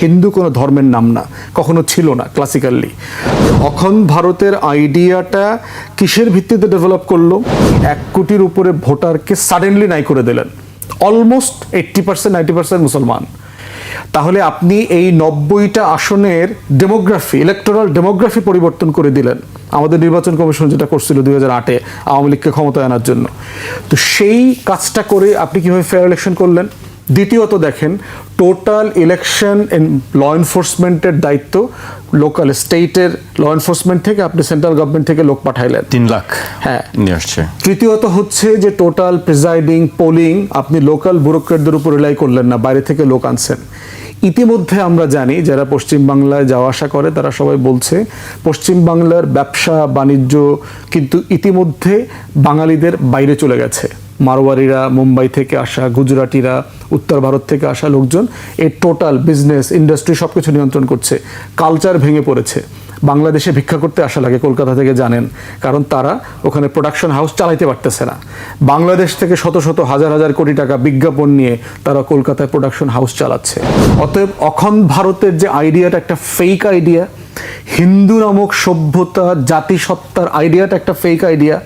হিন্দু কোনো ধর্মের নাম না, কখনো ছিল না ক্লাসিক্যালি। অখণ্ড ভারতের আইডিয়াটা কিসের ভিত্তিতে ডেভেলপ করলো? 1 কোটির উপরে ভোটারকে সাডেনলি নাই করে দিলেন, অলমোস্ট 80% 90% মুসলমান। তাহলে আপনি এই 90টা আসনের ডেমোগ্রাফি, ইলেকটোরাল ডেমোগ্রাফি পরিবর্তন করে দিলেন, আমাদের নির্বাচন কমিশন যেটা করছিল 2008-এ আওয়ামী লীগকে ক্ষমতায় আনার জন্য। তো সেই কাজটা করে আপনি কিভাবে ফেয়ার ইলেকশন করলেন? দ্বিতীয়ত দেখেন, টোটাল ইলেকশন ল এনফোর্সমেন্টের দায়িত্ব লোকাল স্টেটের ল এনফোর্সমেন্ট থেকে আপনি সেন্ট্রাল গভর্নমেন্ট থেকে লোক পাঠাইলেন 3 লাখ হ্যাঁ নিয়ে আসছে। তৃতীয়ত হচ্ছে যে টোটাল প্রিজাইডিং পোলিং আপনি লোকাল ব্যুরোক্রেটদের উপর রিলাই করলেন না, বাইরে থেকে লোক আনছেন। ইতিমধ্যে আমরা জানি যারা পশ্চিমবাংলায় যাওয়া আসা করে তারা সবাই বলছে পশ্চিমবাংলার ব্যবসা বাণিজ্য কিন্তু ইতিমধ্যে বাঙালিদের বাইরে চলে গেছে। মারোয়ারিরা, মুম্বাই থেকে আসা, গুজরাটিরা, উত্তর ভারত থেকে আসা লোকজন এই টোটাল বিজনেস ইন্ডাস্ট্রি সব কিছু নিয়ন্ত্রণ করছে। কালচার ভেঙে পড়েছে। বাংলাদেশে ভিক্ষা করতে আসা লাগে কলকাতা থেকে, জানেন, কারণ তারা ওখানে প্রোডাকশন হাউস চালাইতে পারতেছে না। বাংলাদেশ থেকে শত শত হাজার হাজার কোটি টাকা বিজ্ঞাপন নিয়ে তারা কলকাতায় প্রোডাকশন হাউস চালাচ্ছে। অতএব অখণ্ড ভারতের যে আইডিয়াটা একটা ফেক আইডিয়া, হিন্দু নামক সভ্যতা জাতিসত্তার আইডিয়াটা একটা ফেক আইডিয়া।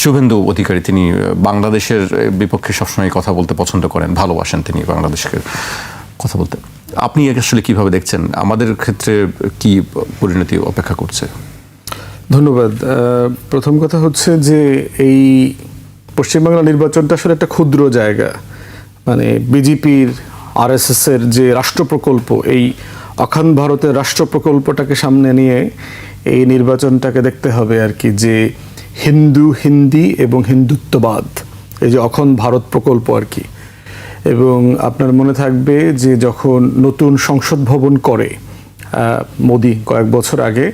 শুভেন্দু অধিকারী তিনি বাংলাদেশের বিপক্ষে সবসময় কথা বলতে পছন্দ করেন, ভালোবাসেন তিনি বাংলাদেশকে কথা বলতে। আপনি আসলে কিভাবে দেখছেন, আমাদের ক্ষেত্রে কি পরিণতি অপেক্ষা করছে? ধন্যবাদ। প্রথম কথা হচ্ছে যে এই পশ্চিমবাংলা নির্বাচনটা আসলে একটা ক্ষুদ্র জায়গা, মানে বিজেপির আরএসএস এর যে রাষ্ট্র প্রকল্প, এই অখণ্ড ভারতের রাষ্ট্র প্রকল্পটাকে সামনে নিয়ে এই নির্বাচনটাকে দেখতে হবে আর কি, যে হিন্দু হিন্দি এবং হিন্দুত্ববাদ, এই যে অখণ্ড ভারত প্রকল্প আর কি। এবং আপনার মনে থাকবে যে যখন নতুন সংসদ ভবন করে মোদি কয়েক বছর আগে,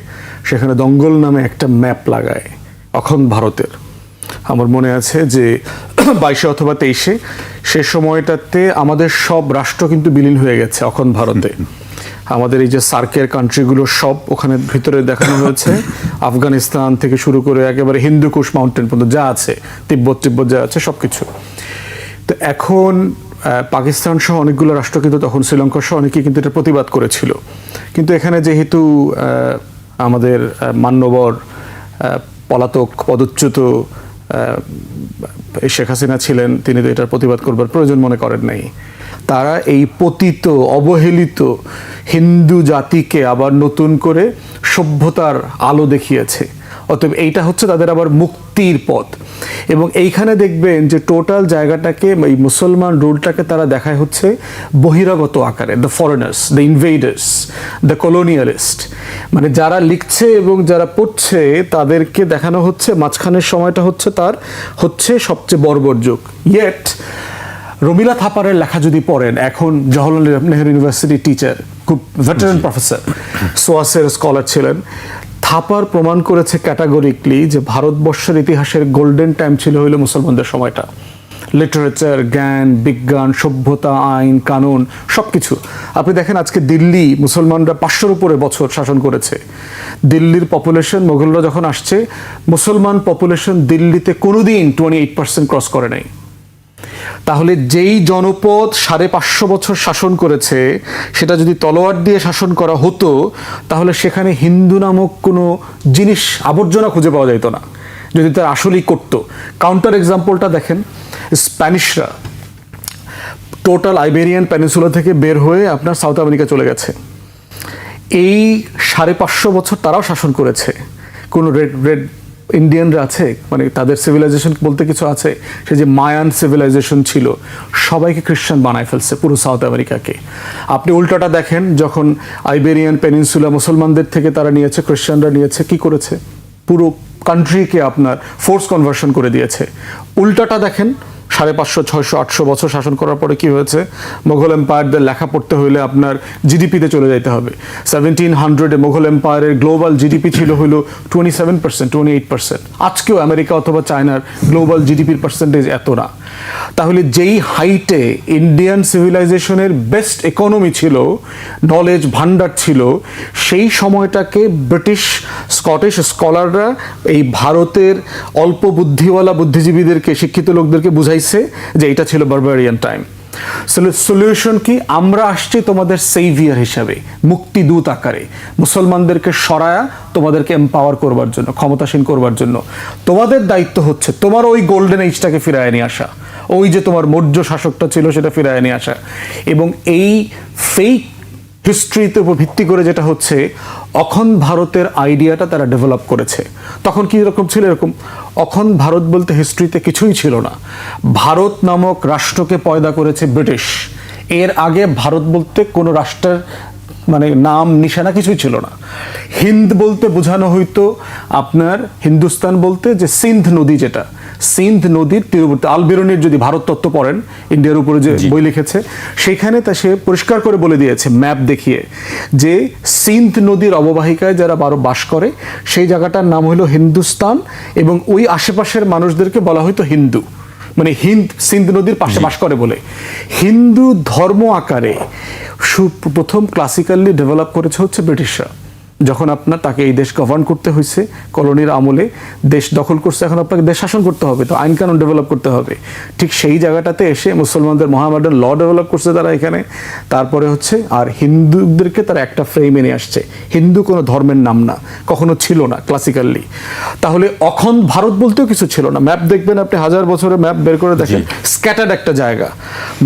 সেখানে দঙ্গল নামে একটা ম্যাপ লাগায় অখণ্ড ভারতের। আমার মনে আছে যে 22-এ অথবা 23-এ, সে সময়টাতে আমাদের সব রাষ্ট্র কিন্তু বিলীন হয়ে গেছে অখণ্ড ভারতে। আমাদের এই যে সার্কের কান্ট্রিগুলো সব ওখানে ভিতরে দেখানো হয়েছে, আফগানিস্তান থেকে শুরু করে একেবারে হিন্দুকুশ মাউন্টেন পর্যন্ত যা আছে, তিব্বত যা আছে সব কিছু। তো এখন পাকিস্তান সহ অনেকগুলো রাষ্ট্র কিন্তু তখন, শ্রীলঙ্কা সহ অনেকেই কিন্তু এটা প্রতিবাদ করেছিল। কিন্তু এখানে যেহেতু আমাদের মান্যবর পলাতক পদচ্যুত শেখ হাসিনা ছিলেন, তিনি তো এটার প্রতিবাদ করবার প্রয়োজন মনে করেন নাই। তারা এই পতিত অবহেলিত হিন্দু জাতিকে আবার নতুন করে সভ্যতার আলো দেখিয়েছে। অতএব এইটা হচ্ছে তাদের আবার মুক্তির পথ। এবং এইখানে দেখবেন যে টোটাল জায়গাটাকে, এই মুসলমান রুলটাকে তারা দেখায় হচ্ছে বহিরাগত আকারে, দ্য ফরেনার্স, দ্য ইনভেডার্স, দ্য কলোনিয়ালিস্ট। মানে যারা লিখছে এবং যারা পড়ছে তাদেরকে দেখানো হচ্ছে মাঝখানের সময়টা হচ্ছে তার হচ্ছে সবচেয়ে বর্বর যুগ। ইয়েট রমিলা থাপারের লেখা যদি পড়েন, এখন জওহরলাল নেহরু ইউনিভার্সিটি টিচার, খুব ভেটারান প্রফেসর, সোয়াসের স্কলার ছিলেন, থাপার প্রমাণ করেছে ক্যাটাগরিকলি যে ভারতবর্ষের ইতিহাসের গোল্ডেন টাইম ছিল হইল মুসলমানদের সময়টা। লিটারেচার, জ্ঞান, বিজ্ঞান, সভ্যতা, আইন, কানুন সব কিছু। আপনি দেখেন আজকে দিল্লি মুসলমানরা 500-র উপরে বছর শাসন করেছে। দিল্লির পপুলেশন, মোগলরা যখন আসছে, মুসলমান পপুলেশন দিল্লিতে কোনোদিন 28% ক্রস করে নাই। তাহলে যেই জনপদ 550 বছর শাসন করেছে, সেটা যদি তলোয়ার দিয়ে শাসন করা হতো, তাহলে সেখানে হিন্দু নামক কোনো জিনিস, আবর্জনা খুঁজে পাওয়া যেত না, যদি তারা আসলেই করতো। কাউন্টার এক্সাম্পলটা দেখেন, স্প্যানিশরা টোটাল আইবেরিয়ান পেনিনসুলা থেকে বের হয়ে আপনার সাউথ আমেরিকা চলে গেছে। এই 550 বছর তারাও শাসন করেছে। কোনো রেড ইন্ডিয়ানরা আছে, মানে তাদের সিভিলাইজেশন বলতে কিছু আছে, সে যে মায়ান সিভিলাইজেশন ছিল, সবাইকে খ্রিস্টান বানায় ফেলছে পুরো সাউথ আমেরিকাকে। আপনি উল্টাটা দেখেন, যখন আইবেরিয়ান পেনিনসুলা মুসলমানদের থেকে তারা নিয়েছে, খ্রিস্টানরা নিয়েছে, কি করেছে? পুরো কান্ট্রিকে আপনার ফোর্স কনভার্সন করে দিয়েছে। উল্টাটা দেখেন, 550, 600, 800 বছর শাসন করার পরে কি হয়েছে? মোগল এম্পায়ারদের লেখা পড়তে হইলে আপনার জিডিপিতে চলে যেতে হবে। 1700-এ মোগল এম্পায়ারের গ্লোবাল জিডিপি ছিল হলো 27%, 28%। আজকেও আমেরিকা অথবা চায়নার গ্লোবাল জিডিপির পার্সেন্টেজ এত না। তাহলে যেই হাইটে ইন্ডিয়ান সিভিলাইজেশনের বেস্ট ইকোনমি ছিল, নলেজ ভান্ডার ছিল, সেই সময়টাকে ব্রিটিশ স্কটিশ স্কলাররা এই ভারতের অল্প বুদ্ধিওয়ালা বুদ্ধিজীবীদেরকে, শিক্ষিত লোকদেরকে বুঝাইছে যে এটা ছিল বারবারিয়ান টাইম। সলিউশন কি? আমরা আসছি তোমাদের সেভিয়ার হিসাবে, মুক্তিদূত আকারে, মুসলমানদেরকে সরায়া তোমাদেরকে এম্পাওয়ার করবার জন্য, ক্ষমতাসীন করবার জন্য। তোমাদের দায়িত্ব হচ্ছে তোমার ওই গোল্ডেন এজটাকে ফিরায় নিয়ে আসা, ওই যে তোমার মৌর্য শাসকটা ছিল সেটা ফিরায় নিয়ে আসা। এবং এই ফেক হিস্ট্রিতে উপর ভিত্তি করে যেটা হচ্ছে, অখণ্ড ভারতের আইডিয়াটা তারা ডেভেলপ করেছে। তখন কি রকম ছিল? এরকম অখণ্ড ভারত বলতে হিস্ট্রিতে কিছুই ছিল না। ভারত নামক রাষ্ট্রকে পয়দা করেছে ব্রিটিশ। এর আগে ভারত বলতে কোনো রাষ্ট্রের মানে নাম নিশানা কিছুই ছিল না। হিন্দ বলতে বোঝানো হইতো আপনার, হিন্দুস্তান বলতে যে সিন্ধ নদী, যেটা সিন্ধ নদীর তীরবর্তী, আল-বিরুনির যদি ভারত তত্ত্ব পড়েন, ইন্ডিয়ার উপরে যে বই লিখেছে, সেখানে তা সে পরিষ্কার করে বলে দিয়েছে ম্যাপ দেখিয়ে যে সিন্ধ নদীর অববাহিকায় যারা বাস করে সেই জায়গাটার নাম হলো হিন্দুস্তান, এবং ওই আশেপাশের মানুষদেরকে বলা হয়তো হিন্দু, মানে সিন্ধ নদীর পাশে বাস করে বলে। হিন্দু ধর্ম আকারে প্রথম ক্লাসিক্যালি ডেভেলপ করেছে হচ্ছে ব্রিটিশরা। যখন আপনার তাকে এই দেশ গভর্ন করতে হয়েছে, কলোনির আমলে দেশ দখল করছে, এখন আপনাকে দেশ শাসন করতে হবে, তো আইন কানুন ডেভেলপ করতে হবে। ঠিক সেই জায়গাটাতে এসে মুসলমানদের মহামডার্ন ল ডেভেলপ করছে তারা এখানে। তারপরে হচ্ছে আর হিন্দুদেরকে তারা একটা ফ্রেমে নিয়ে আসছে। হিন্দু কোনো ধর্মের নাম না, কখনো ছিল না ক্লাসিক্যালি। তাহলে অখণ্ড ভারত বলতেও কিছু ছিল না। ম্যাপ দেখবেন আপনি, 1000 বছরের ম্যাপ বের করে দেখেন, স্ক্যাটার্ড একটা জায়গা।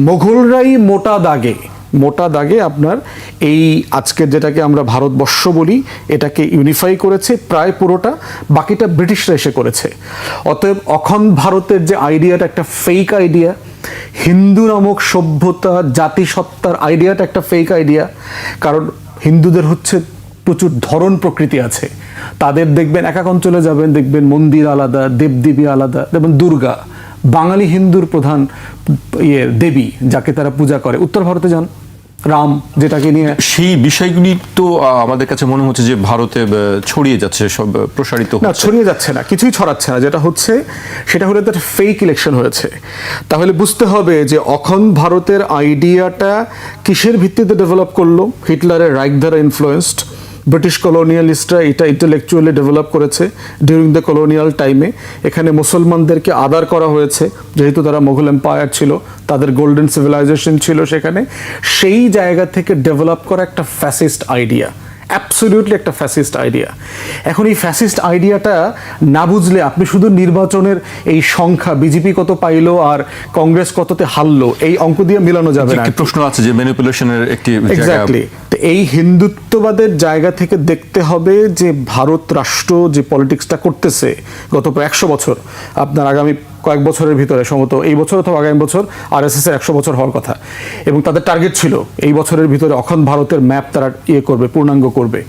মোগলরাই মোটা দাগে আপনার এই আজকের যেটাকে আমরা ভারতবর্ষ বলি, এটাকে ইউনিফাই করেছে প্রায় পুরোটা, বাকিটা ব্রিটিশরা এসে করেছে। অতএব অখণ্ড ভারতের যে আইডিয়াটা একটা ফেক আইডিয়া, হিন্দু নামক সভ্যতা জাতিসত্তার আইডিয়াটা একটা ফেক আইডিয়া। কারণ হিন্দুদের হচ্ছে প্রচুর ধরন প্রকৃতি আছে, তাদের দেখবেন এক এক অঞ্চলে যাবেন, দেখবেন মন্দির আলাদা, দেবদেবী আলাদা। দেখবেন দুর্গা বাঙালি হিন্দুর প্রধান দেবী, যাকে তারা পূজা করে। উত্তর ভারতে যান, রাম, যেটাকে নিয়ে সেই বিষয়গুলি তো আমাদের কাছে মনে হচ্ছে যে ভারতে ছড়িয়ে যাচ্ছে, সব প্রসারিত না, হচ্ছে। ছড়িয়ে যাচ্ছে না, কিছুই ছড়াচ্ছে না। যেটা হচ্ছে সেটা হলো একটা ফেক ইলেকশন হয়েছে। তাহলে বুঝতে হবে যে অখণ্ড ভারতের আইডিয়াটা কিসের ভিত্তিতে ডেভেলপ করলো? হিটলারের রাইখ দ্বারা ইনফ্লুয়েন্সড। ব্রিটিশ কলোনিয়ালিস্টরা এটা ইন্টেলেকচুয়ালি ডেভেলপ করেছে ডিউরিং দ্য কলোনিয়াল টাইমে। এখানে মুসলমানদেরকে আদার করা হয়েছে, যেহেতু তারা মোগল এম্পায়ার ছিল, তাদের গোল্ডেন সিভিলাইজেশন ছিল সেখানে। সেই জায়গা থেকে ডেভেলপ করা একটা ফ্যাসিস্ট আইডিয়া, অ্যাবসলিউটলি একটা ফ্যাসিস্ট আইডিয়া। এখন এই ফ্যাসিস্ট আইডিয়াটা না বুঝলে আপনি শুধু নির্বাচনের এই সংখ্যা, বিজেপি কত পাইলো আর কংগ্রেস কততে হারলো, এই অঙ্ক দিয়ে মিলানো যাবে না। একটি প্রশ্ন আছে যে ম্যানিপুলেশনের একটি এক্স্যাক্টলি। তো এই হিন্দুত্ববাদের জায়গা থেকে দেখতে হবে যে ভারত রাষ্ট্র যে পলিটিক্সটা করতেছে গত 100 বছর, আপনার আগামী কয়েক বছরের ভিতরে, সম্ভবত এই বছর অথবা আগামী বছর আরএসএস এর 100 বছর হওয়ার কথা, এবং তাদের টার্গেট ছিল এই বছরের ভিতরে অখণ্ড ভারতের ম্যাপ তারা করবে, পূর্ণাঙ্গ করবে।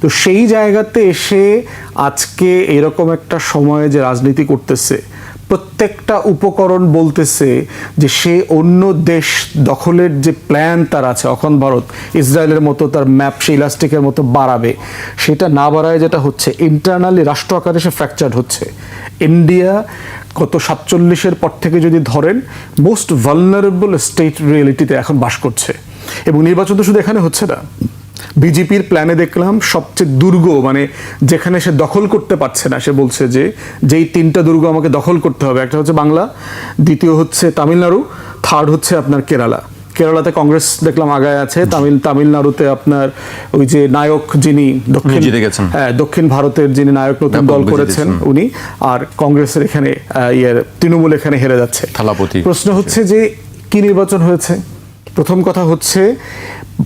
তো সেই জায়গাতে এসে আজকে এরকম একটা সময়ে যে রাজনীতি করতেছে, প্রত্যেকটা উপকরণ বলতেছে যে সে অন্য দেশ দখলের যে প্ল্যান তার আছে, অখণ্ড ভারত ইসরায়েলের মতো তার ম্যাপ সে ইলাস্টিকের মতো বাড়াবে, সেটা না বাড়ায় যেটা হচ্ছে ইন্টারনালি রাষ্ট্র আকারে সে ফ্র্যাকচার্ড হচ্ছে। ইন্ডিয়া গত 47-এর পর থেকে যদি ধরেন, মোস্ট ভালনারেবল স্টেট রিয়েলিটিতে এখন বাস করছে। এবং নির্বাচন তো শুধু এখানে হচ্ছে না, বিজেপির প্ল্যানে দেখলাম সবচেয়ে দুর্গ, মানে যেখানে সে দখল করতে পারছে না, সে বলছে যে যেই 3টা দুর্গ আমাকে দখল করতে হবে, একটা হচ্ছে বাংলা, দ্বিতীয় হচ্ছে তামিলনাড়ু, থার্ড হচ্ছে আপনার কেরালা। কেরালাতে কংগ্রেস দেখলাম আগায় আছে, তামিলনাড়ুতে আপনার ওই যে নায়ক যিনি দক্ষিণ ভারতের যিনি নায়ক নতুন দল করেছেন উনি, আর কংগ্রেসের এখানে তৃণমূল এখানে হেরে যাচ্ছে। প্রশ্ন হচ্ছে যে কি নির্বাচন হয়েছে? প্রথম কথা হচ্ছে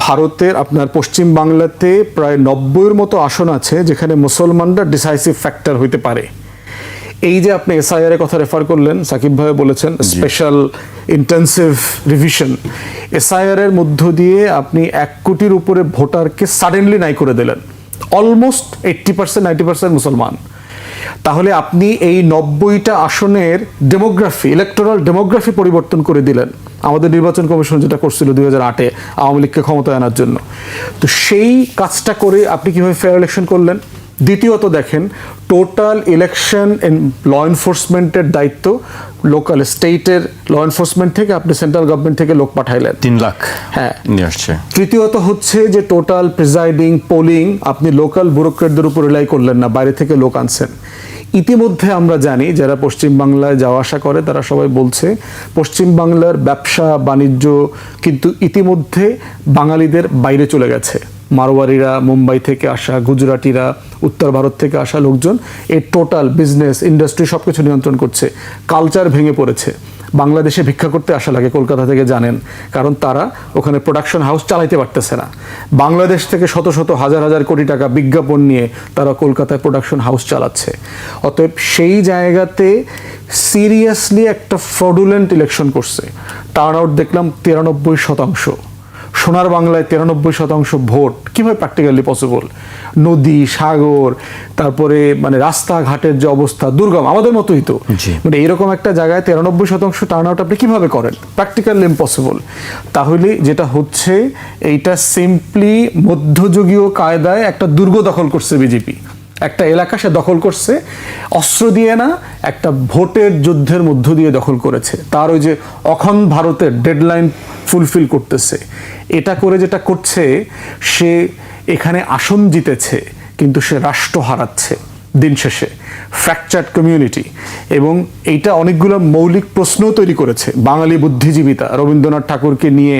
ভারতের আপনার পশ্চিম বাংলাতে প্রায় 90-এর মতো আসন আছে যেখানে মুসলমানরা ডিসাইসিভ ফ্যাক্টর হইতে পারে। এই যে আপনি এসআইআর এর কথা রেফার করলেন, সাকিব ভাই বলেছেন স্পেশাল ইন্টেন্সিভ রিভিশন, এসআইআর এর মধ্য দিয়ে আপনি 1 কোটির উপরে ভোটারকে সাডেনলি নাই করে দিলেন, অলমোস্ট 80% 90% মুসলমান। তাহলে আপনি এই 90টা আসনের ডেমোগ্রাফি, ইলেকটোরাল ডেমোগ্রাফি পরিবর্তন করে দিলেন। আমাদের নির্বাচন কমিশন যেটা করছিল 2008-এ আওয়ামী লীগকে ক্ষমতায় আনার জন্য, তো সেই কাজটা করে আপনি কিভাবে ফেয়ার ইলেকশন করলেন? দ্বিতীয়ত দেখেন, টোটাল ইলেকশন ল এনফোর্সমেন্টের দায়িত্ব লোকাল স্টেটের ল এনফোর্সমেন্ট থেকে আপনি সেন্ট্রাল গভর্নমেন্ট থেকে লোক পাঠাইলেন 3 লাখ, হ্যাঁ নিয়ে আসছে। তৃতীয়ত হচ্ছে যে টোটাল প্রিজাইডিং, পোলিং আপনি লোকাল ব্যুরোক্রেটদের উপর রিলাই করলেন না, বাইরে থেকে লোক আনছেন। ইতিমধ্যে আমরা জানি যারা পশ্চিম বাংলায় যাওয়া আসা করে তারা সবাই বলছে পশ্চিম বাংলার ব্যবসা বাণিজ্য কিন্তু ইতিমধ্যে বাঙালিদের বাইরে চলে গেছে। মারোয়ারিরা, মুম্বাই থেকে আসা, গুজরাটিরা, উত্তর ভারত থেকে আসা লোকজন এই টোটাল বিজনেস ইন্ডাস্ট্রি সবকিছু নিয়ন্ত্রণ করছে। কালচার ভেঙে পড়েছে। বাংলাদেশে ভিক্ষা করতে আসা লাগে কলকাতা থেকে, জানেন, কারণ তারা ওখানে প্রোডাকশন হাউস চালাইতে পারতেছে না। বাংলাদেশ থেকে শত শত হাজার হাজার কোটি টাকা বিজ্ঞাপন নিয়ে তারা কলকাতায় প্রোডাকশন হাউস চালাচ্ছে। অতএব সেই জায়গাতে সিরিয়াসলি একটা ফ্রডুলেন্ট ইলেকশন করছে। টার্ন আউট দেখলাম 93%। সোনার বাংলায় 93% ভোট কিভাবে প্র্যাকটিক্যালি পসিবল? নদী, সাগর, তারপরে মানে রাস্তাঘাটের যে অবস্থা দুর্গম, আমাদের মতোই তো, মানে এরকম একটা জায়গায় 93% টার্ন আউট আপনি কিভাবে করেন? Practically impossible. তাহলে যেটা হচ্ছে এইটা সিম্পলি মধ্যযুগীয় কায়দায় একটা দুর্গ দখল করছে বিজেপি। একটা এলাকা সে দখল করছে অস্ত্র দিয়ে না, একটা ভোটের যুদ্ধের মধ্য দিয়ে দখল করেছে। তার ওই যে অখন ভারতের ডেডলাইন ফুলফিল করতেছে। এটা করে যেটা করছে, সে এখানে আসন জিতেছে কিন্তু সে রাষ্ট্র হারাচ্ছে দিন শেষে। ফ্র্যাকচার্ড কমিউনিটি, এবং এইটা অনেকগুলো মৌলিক প্রশ্নও তৈরি করেছে। বাঙালি বুদ্ধিজীবিতা রবীন্দ্রনাথ ঠাকুরকে নিয়ে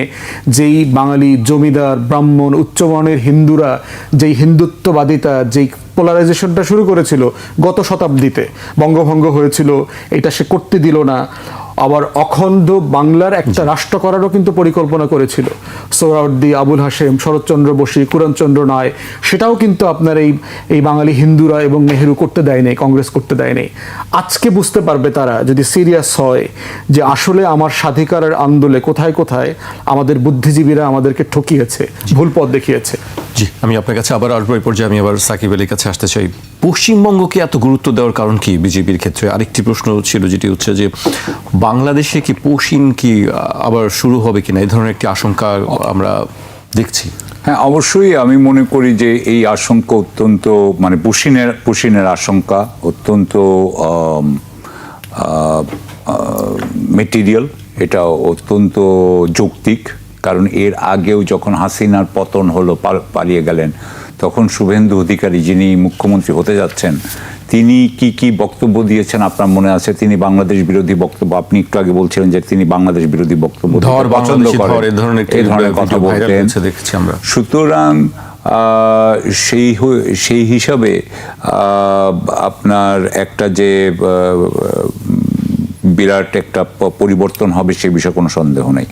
যেই বাঙালি জমিদার, ব্রাহ্মণ, উচ্চবর্ণের হিন্দুরা যেই হিন্দুত্ববাদিতা, যেই পোলারাইজেশনটা শুরু করেছিল গত শতাব্দীতে, বঙ্গভঙ্গ হয়েছিল, এটা সে করতে দিল না। আবার অখণ্ড বাংলার একটা রাষ্ট্র করারও কিন্তু পরিকল্পনা করেছিল। সোহরাওয়ার্দী, আবুল হাশেম, শরৎচন্দ্র বসু, কুরণচন্দ্র রায়, সেটাও কিন্তু আপনার এই বাঙালি হিন্দুরা এবং নেহেরু করতে দেয় নাই, কংগ্রেস করতে দেয় নাই। আজকে বুঝতে পারবে তারা যদি সিরিয়াস হয় যে আসলে আমার স্বাধিকারের আন্দোলনে কোথায় কোথায় আমাদের বুদ্ধিজীবীরা আমাদেরকে ঠকিয়েছে, ভুল পথ দেখিয়েছে। জি, আমি আপনার কাছে আবার আসবো। এই পর্যায়ে আমি আবার সাকিব আলীর কাছে আসতে চাই। পশ্চিমবঙ্গকে এত গুরুত্ব দেওয়ার কারণ কি বিজেপির ক্ষেত্রে? আরেকটি প্রশ্ন ছিল যেটি হচ্ছে যে বাংলাদেশে কি পশ্চিম কি আবার শুরু হবে কিনা, এই ধরনের একটি আশঙ্কা আমরা দেখছি। হ্যাঁ, অবশ্যই আমি মনে করি যে এই আশঙ্কা অত্যন্ত মানে পুশিনের আশঙ্কা অত্যন্ত মেটেরিয়াল, এটা অত্যন্ত যৌক্তিক। কারণ এর আগেও যখন হাসিনার পতন হলো, পালিয়ে গেলেন, তখন শুভেন্দু অধিকারী যিনি মুখ্যমন্ত্রী হতে যাচ্ছেন, তিনি কি বক্তব্য দিয়েছেন আপনার মনে আছে? তিনি বাংলাদেশ বিরোধী বক্তব্য, আপনি একটু আগে বলছিলেন যে তিনি বাংলাদেশ বিরোধী বক্তব্য পছন্দ করেন, এই ধরনের কথা বলতেন। সুতরাং সেই হিসাবে আপনার একটা যে বিরাট একটা পরিবর্তন হবে সে বিষয়ে কোনো সন্দেহ নেই।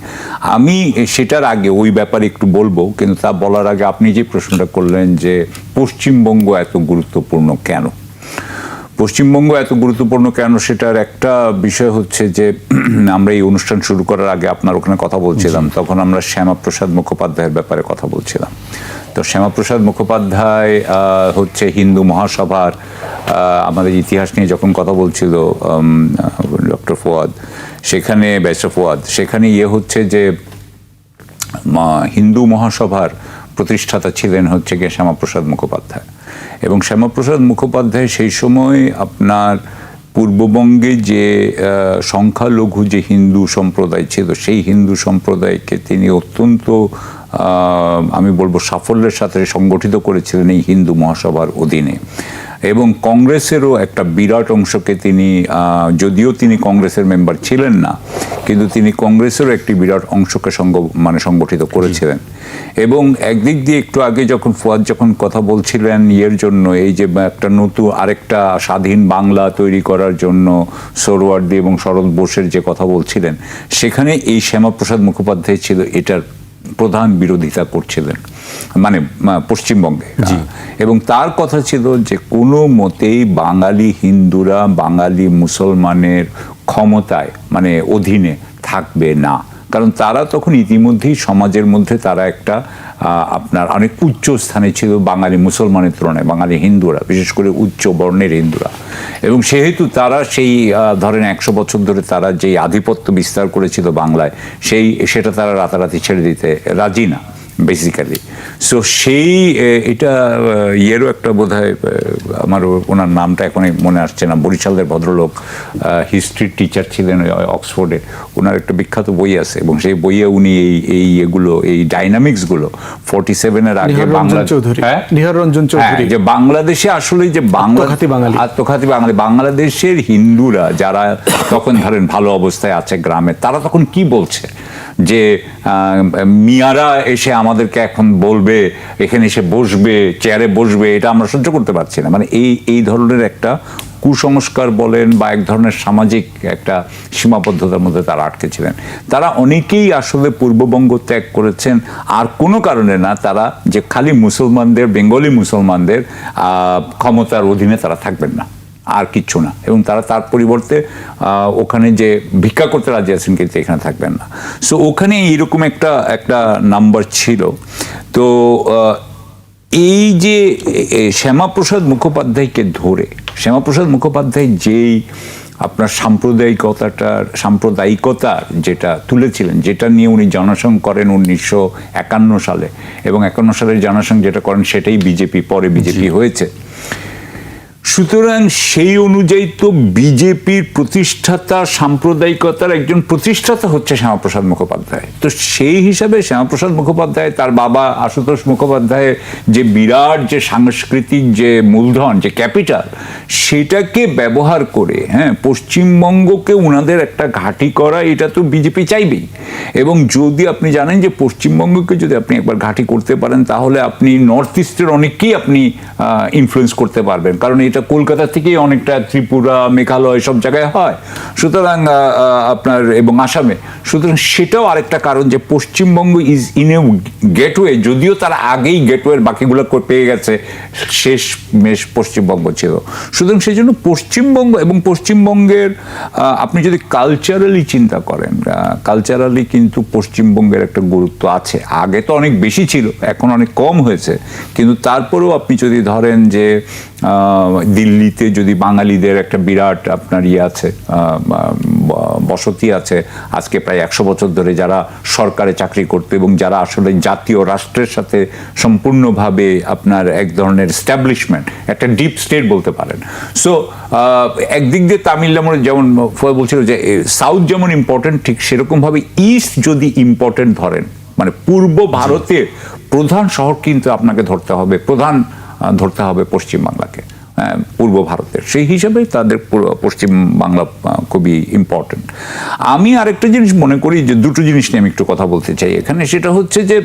আমি সেটার আগে ওই ব্যাপারে একটু বলবো, কিন্তু তা বলার আগে আপনি যে প্রশ্নটা করলেন যে পশ্চিমবঙ্গ এত গুরুত্বপূর্ণ কেন, পশ্চিমবঙ্গ এত গুরুত্বপূর্ণ কেন, সেটার একটা বিষয় হচ্ছে যে আমরা এই অনুষ্ঠান শুরু করার আগে আপনার ওখানে কথা বলছিলাম, তখন আমরা শ্যামাপ্রসাদ মুখোপাধ্যায়ের ব্যাপারে কথা বলছিলাম। তো শ্যামাপ্রসাদ মুখোপাধ্যায় হচ্ছে হিন্দু মহাসভার, আমাদের ইতিহাস নিয়ে যখন কথা বলছিল ডক্টর ফুয়াদ, সেখানে ব্যারিস্টার ফুয়াদ, সেখানে হচ্ছে যে হিন্দু মহাসভার প্রতিষ্ঠাতা ছিলেন হচ্ছে গিয়ে শ্যামাপ্রসাদ মুখোপাধ্যায়। এবং শ্যামাপ্রসাদ মুখোপাধ্যায় সেই সময় আপনার পূর্ববঙ্গে যে সংখ্যালঘু যে হিন্দু সম্প্রদায় ছিল, সেই হিন্দু সম্প্রদায়কে তিনি অত্যন্ত আমি বলবো সাফল্যের সাথে সংগঠিত করেছিলেন এই হিন্দু মহাসভার অধীনে। এবং কংগ্রেসেরও একটা বিরাট অংশকে তিনি, যদিও তিনি কংগ্রেসের মেম্বার ছিলেন না, কিন্তু তিনি কংগ্রেসেরও একটি বিরাট অংশকে সংগঠিত করেছিলেন। এবং একদিক দিয়ে একটু আগে যখন ফুয়াদ যখন কথা বলছিলেন জন্য, এই যে একটা নতুন আরেকটা স্বাধীন বাংলা তৈরি করার জন্য সোহরাওয়ার্দী এবং শরৎ বোসের যে কথা বলছিলেন, সেখানে এই শ্যামাপ্রসাদ মুখোপাধ্যায় ছিল এটার প্রধান বিরোধিতা করছিলেন, মানে পশ্চিমবঙ্গে। এবং তার কথা ছিল যে কোনো মতেই বাঙালি হিন্দুরা বাঙালি মুসলমানের ক্ষমতায় মানে অধীনে থাকবে না, কারণ তারা তখন ইতিমধ্যেই সমাজের মধ্যে তারা একটা আপনার অনেক উচ্চ স্থানে ছিল বাঙালি মুসলমানের তুলনায়, বাঙালি হিন্দুরা বিশেষ করে উচ্চ বর্ণের হিন্দুরা। এবং সেহেতু তারা সেই ধরেন 100 বছর ধরে তারা যেই আধিপত্য বিস্তার করেছিল বাংলায়, সেটা তারা রাতারাতি ছেড়ে দিতে রাজি না। বেসিক্যালি। সো সেই এটা ইয়েরও একটা বোধ হয় আমার ওনার নামটা এখনই মনে আসছে না, বরিশালের ভদ্রলোক, হিস্ট্রির টিচার ছিলেন অক্সফোর্ডে, ওনার একটা বিখ্যাত বই আছে এবং সেই বইয়ে উনি এই এগুলো এই ডাইনামিক্সগুলো 47-এর আগে নিহার রঞ্জন চৌধুরী যে বাংলাদেশে আসলে যে আত্মঘাতী বাঙালি বাংলাদেশের হিন্দুরা যারা তখন ধরেন ভালো অবস্থায় আছে গ্রামে, তারা তখন কি বলছে যে মিয়ারা এসে আমাদেরকে এখন বলবে, এখানে এসে বসবে, চেয়ারে বসবে, এটা আমরা সহ্য করতে পারছি না। মানে এই ধরনের একটা কুসংস্কার বলেন বা এক ধরনের সামাজিক একটা সীমাবদ্ধতার মধ্যে তারা আটকে ছিলেন। তারা অনেকেই আসলে পূর্ববঙ্গ ত্যাগ করেছেন আর কোনো কারণে না, তারা যে খালি মুসলমানদের, বেঙ্গলি মুসলমানদের ক্ষমতার অধীনে তারা থাকবেন না, আর কিচ্ছু না, এবং তারা তার পরিবর্তে ওখানে যে ভিক্ষা করতে রাজি আছেন কিন্তু এখানে থাকবেন না। সো ওখানে এইরকম একটা নাম্বার ছিল। তো এই যে শ্যামাপ্রসাদ মুখোপাধ্যায়কে ধরে, শ্যামাপ্রসাদ মুখোপাধ্যায় যেই আপনার সাম্প্রদায়িকতার যেটা তুলেছিলেন, যেটা নিয়ে উনি জনসংঘ করেন 1951 সালে, এবং 51 সালের জনসংঘ যেটা করেন সেটাই বিজেপি, পরে বিজেপি হয়েছে। সুতরাং সেই অনুযায়ী তো বিজেপির প্রতিষ্ঠাতা, সাম্প্রদায়িকতার একজন প্রতিষ্ঠাতা হচ্ছে শ্যামাপ্রসাদ মুখোপাধ্যায়। তো সেই হিসাবে শ্যামাপ্রসাদ মুখোপাধ্যায়, তার বাবা আশুতোষ মুখোপাধ্যায়ের যে বিরাট যে সাংস্কৃতিক যে মূলধন, যে ক্যাপিটাল, সেটাকে ব্যবহার করে পশ্চিমবঙ্গকে উনাদের একটা ঘাঁটি করা, এটা তো বিজেপি চাইবেই। এবং যদি আপনি জানেন যে পশ্চিমবঙ্গকে যদি আপনি একবার ঘাঁটি করতে পারেন, তাহলে আপনি নর্থ ইস্টের অনেককেই আপনি ইনফ্লুয়েন্স করতে পারবেন, কারণ এটা কলকাতা থেকেই অনেকটা ত্রিপুরা, মেঘালয় সব জায়গায় হয়। সুতরাং আপনার এবং আসামে, সুতরাং সেটাও আরেকটা কারণ যে Paschimbanga is in a gateway, যদিও তারা আগেই গেটওয়ের বাকিগুলো পেয়ে গেছে, শেষ পশ্চিমবঙ্গ ছিল। সুতরাং সেই জন্য পশ্চিমবঙ্গ এবং পশ্চিমবঙ্গের আপনি যদি কালচারালি চিন্তা করেন, কালচারালি কিন্তু পশ্চিমবঙ্গের একটা গুরুত্ব আছে। আগে তো অনেক বেশি ছিল, এখন অনেক কম হয়েছে, কিন্তু তারপরেও আপনি যদি ধরেন যে দিল্লিতে যদি বাঙালিদের একটা বিরাট আপনার আছে, বসতি আছে আজকে প্রায় 100 বছর ধরে, যারা সরকারে চাকরি করতে এবং যারা আসলে জাতীয় রাষ্ট্রের সাথে সম্পূর্ণভাবে আপনার এক ধরনের এস্টাবলিশমেন্ট, একটা ডিপ স্টেট বলতে পারেন। সো একদিক দিয়ে তামিলনাড়ু যেমন বলছিল যে সাউথ যেমন ইম্পর্টেন্ট, ঠিক সেরকমভাবে ইস্ট যদি ইম্পর্টেন্ট ধরেন, মানে পূর্ব ভারতের প্রধান শহর কিন্তু আপনাকে ধরতে হবে পশ্চিমবাংলাকে, পূর্ব ভারতের। সেই হিসাবে তাদের পশ্চিম বাংলা খুবই ইম্পর্টেন্ট। আমি আরেকটা জিনিস মনে করি যে দুটো জিনিস নিয়ে আমি একটু কথা বলতে চাই এখানে, সেটা হচ্ছে যে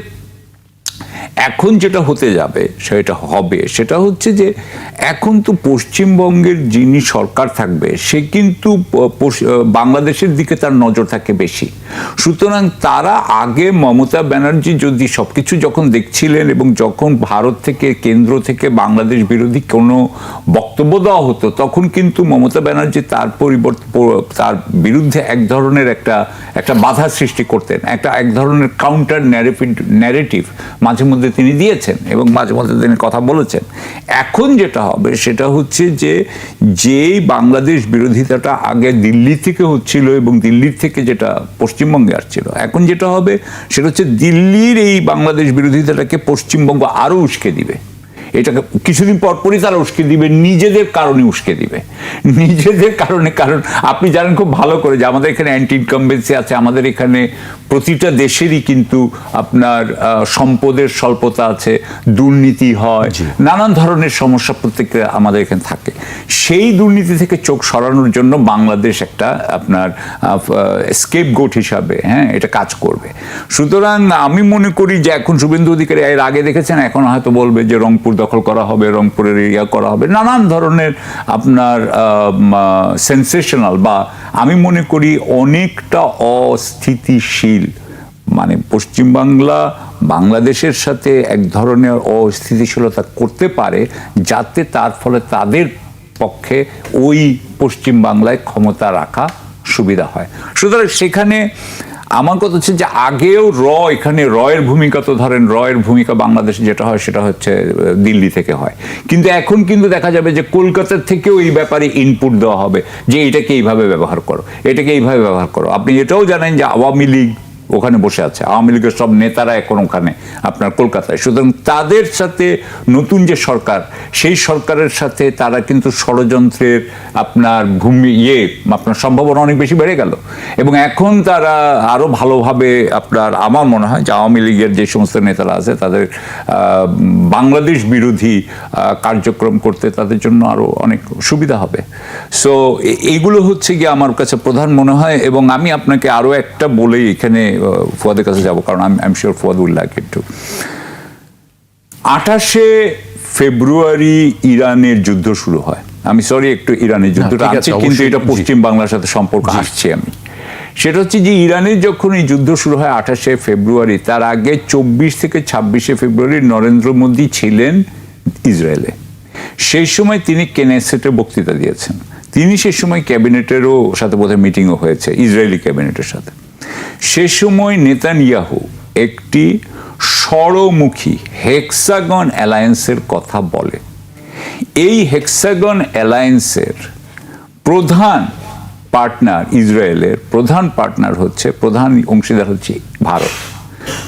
এখন যেটা হতে যাবে সেটা হচ্ছে যে এখন তো পশ্চিমবঙ্গের যিনি সরকার থাকবে সে কিন্তু বাংলাদেশের দিকে তার নজর থাকে বেশি। সুতরাং তারা আগে মমতা ব্যানার্জি যদি সবকিছু যখন দেখছিলেন এবং যখন ভারত থেকে, কেন্দ্র থেকে বাংলাদেশ বিরোধী কোনো বক্তব্য দেওয়া হতো, তখন কিন্তু মমতা ব্যানার্জি তার তার বিরুদ্ধে এক ধরনের একটা বাধা সৃষ্টি করতেন, এক ধরনের কাউন্টার ন্যারেটিভ মাঝে মধ্যে তিনি দিয়েছেন এবং মাঝে মধ্যে তিনি কথা বলেছেন। এখন যেটা হবে সেটা হচ্ছে যে বাংলাদেশ বিরোধিতাটা আগে দিল্লি থেকে হচ্ছিল এবং দিল্লির থেকে যেটা পশ্চিমবঙ্গে আসছিল, এখন যেটা হবে সেটা হচ্ছে দিল্লির এই বাংলাদেশ বিরোধিতাটাকে পশ্চিমবঙ্গ আরো উস্কে দিবে। এটাকে কিছুদিন পরপরই তারা উস্কে দিবে, নিজেদের কারণে উস্কে দিবে, নিজেদের কারণে। কারণ আপনি জানেন খুব ভালো করে যে আমাদের এখানে অ্যান্টি ইনকামবেন্সি আছে, আমাদের এখানে প্রতিটা দেশেরই কিন্তু আপনার সম্পদের স্বল্পতা আছে, দুর্নীতি হয়, নানান ধরনের সমস্যা প্রত্যেকটা আমাদের এখানে থাকে। সেই দুর্নীতি থেকে চোখ সরানোর জন্য বাংলাদেশ একটা আপনার স্কেপগোট হিসাবে এটা কাজ করবে। সুতরাং আমি মনে করি যে এখন শুভেন্দু অধিকারী এর আগে দেখেছেন, এখন হয়তো বলবে যে রংপুর দখল করা হবে, রংপুরের এরিয়া করা হবে, নানান ধরনের আপনার সেন্সেশনাল, বা আমি মনে করি অনেকটা অস্থিতিশীল, মানে পশ্চিমবাংলা বাংলাদেশের সাথে এক ধরনের অস্থিতিশীলতা করতে পারে, যাতে তার ফলে তাদের পক্ষে ওই পশ্চিম বাংলায় ক্ষমতা রাখা সুবিধা হয়। সুতরাং সেখানে আমার কথা হচ্ছে যে আগেও এখানে রয়ের ভূমিকা, তো ধরেন রয়ের ভূমিকা বাংলাদেশে যেটা হয় সেটা হচ্ছে দিল্লি থেকে হয়, কিন্তু এখন কিন্তু দেখা যাবে যে কলকাতার থেকেও এই ব্যাপারে ইনপুট দেওয়া হবে যে এটাকে এইভাবে ব্যবহার করো, এটাকে এইভাবে ব্যবহার করো। আপনি এটাও জানেন যে আওয়ামী লীগ ওখানে বসে আছে, আওয়ামী লীগের সব নেতারা এখন ওখানে আপনার কলকাতায়। সুতরাং তাদের সাথে নতুন যে সরকার, সেই সরকারের সাথে তারা কিন্তু ষড়যন্ত্রের আপনার আপনার সম্ভাবনা অনেক বেশি বেড়ে গেল, এবং এখন তারা আরো ভালোভাবে আপনার, আমার মনে হয় যে আওয়ামী লীগের যে সমস্ত নেতারা আছে তাদের বাংলাদেশ বিরোধী কার্যক্রম করতে তাদের জন্য আরো অনেক সুবিধা হবে। সো এইগুলো হচ্ছে গিয়ে আমার কাছে প্রধান মনে হয়। এবং আমি আপনাকে আরো একটা বলেই এখানে ফুয়াদের কাছে যাব, কারণ I am sure Fuad will like it too. 28শে ফেব্রুয়ারি ইরানের যুদ্ধ শুরু হয়। আমি সরি একটু ইরানের যুদ্ধটা ঠিক আছে, আছে, কিন্তু অবশ্যই, এটা পশ্চিম বাংলার সাথে সম্পর্ক আসছে আমি। সেটা হচ্ছে যে ইরানের যখন এই যুদ্ধ শুরু হয় 28শে ফেব্রুয়ারি, তার আগে 24 থেকে 26শে ফেব্রুয়ারি নরেন্দ্র মোদী ছিলেন ইসরায়েলে। সেই সময় তিনি কেনেসেটে বক্তৃতা দিয়েছেন। তিনি সেই সময় ক্যাবিনেটেরও সাথে বোধহয় মিটিংও হয়েছে, ইসরায়েলি ক্যাবিনেটের সাথে। সে সময় নেতানিয়াহু একটি ষড়মুখী হেক্সাগন অ্যালায়েন্সের কথা বলে। এই হেক্সাগন অ্যালায়েন্সের প্রধান পার্টনার, ইসরায়েলের প্রধান পার্টনার হচ্ছে, প্রধান অংশীদার হচ্ছে ভারত।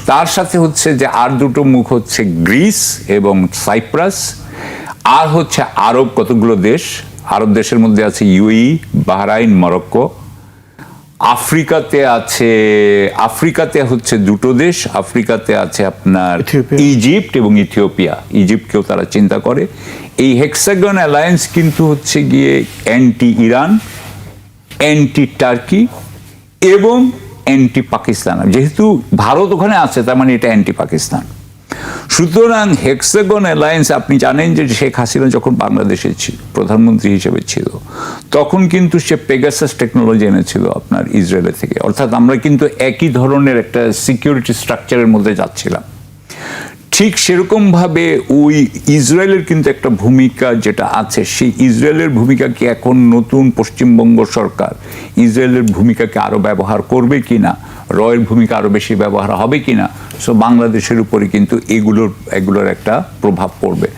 তার সাথে হচ্ছে যে আর দুটো মুখ হচ্ছে গ্রিস এবং সাইপ্রাস, আর হচ্ছে আরব কতগুলো দেশ। আরব দেশের মধ্যে আছে ইউএই, বাহরাইন, মরক্কো। আফ্রিকাতে হচ্ছে দুটো দেশ, আফ্রিকাতে আছে আপনার ইজিপ্ট এবং ইথিওপিয়া। ইজিপ্টকেও তারা চিন্তা করে। এই হেক্সাগন অ্যালায়েন্স কিন্তু হচ্ছে গিয়ে অ্যান্টি ইরান, অ্যান্টি টার্কি এবং অ্যান্টি পাকিস্তান। যেহেতু ভারত ওখানে আছে, তার মানে এটা অ্যান্টি পাকিস্তান। সুতরাং হেক্সাগন অ্যালায়েন্স, আপনি জানেন যে শেখ হাসিনা যখন বাংলাদেশে প্রধানমন্ত্রী হিসেবে ছিল, তখন কিন্তু সে পেগাসাস টেকনোলজি এনেছিল আপনার ইসরায়েলের থেকে। অর্থাৎ আমরা কিন্তু একই ধরনের একটা সিকিউরিটি স্ট্রাকচারের মধ্যে যাচ্ছিলাম। ঠিক সেরকমভাবে ওই ইসরায়েলের কিন্তু একটা ভূমিকা যেটা আছে, সেই ইসরায়েলের ভূমিকাকে এখন নতুন পশ্চিমবঙ্গ সরকার ইসরায়েলের ভূমিকাকে আরো ব্যবহার করবে কিনা, রয়ের ভূমিকা আরো বেশি ব্যবহার হবে কিনা, সো বাংলাদেশের উপরে কিন্তু এগুলোর একটা প্রভাব পড়বে।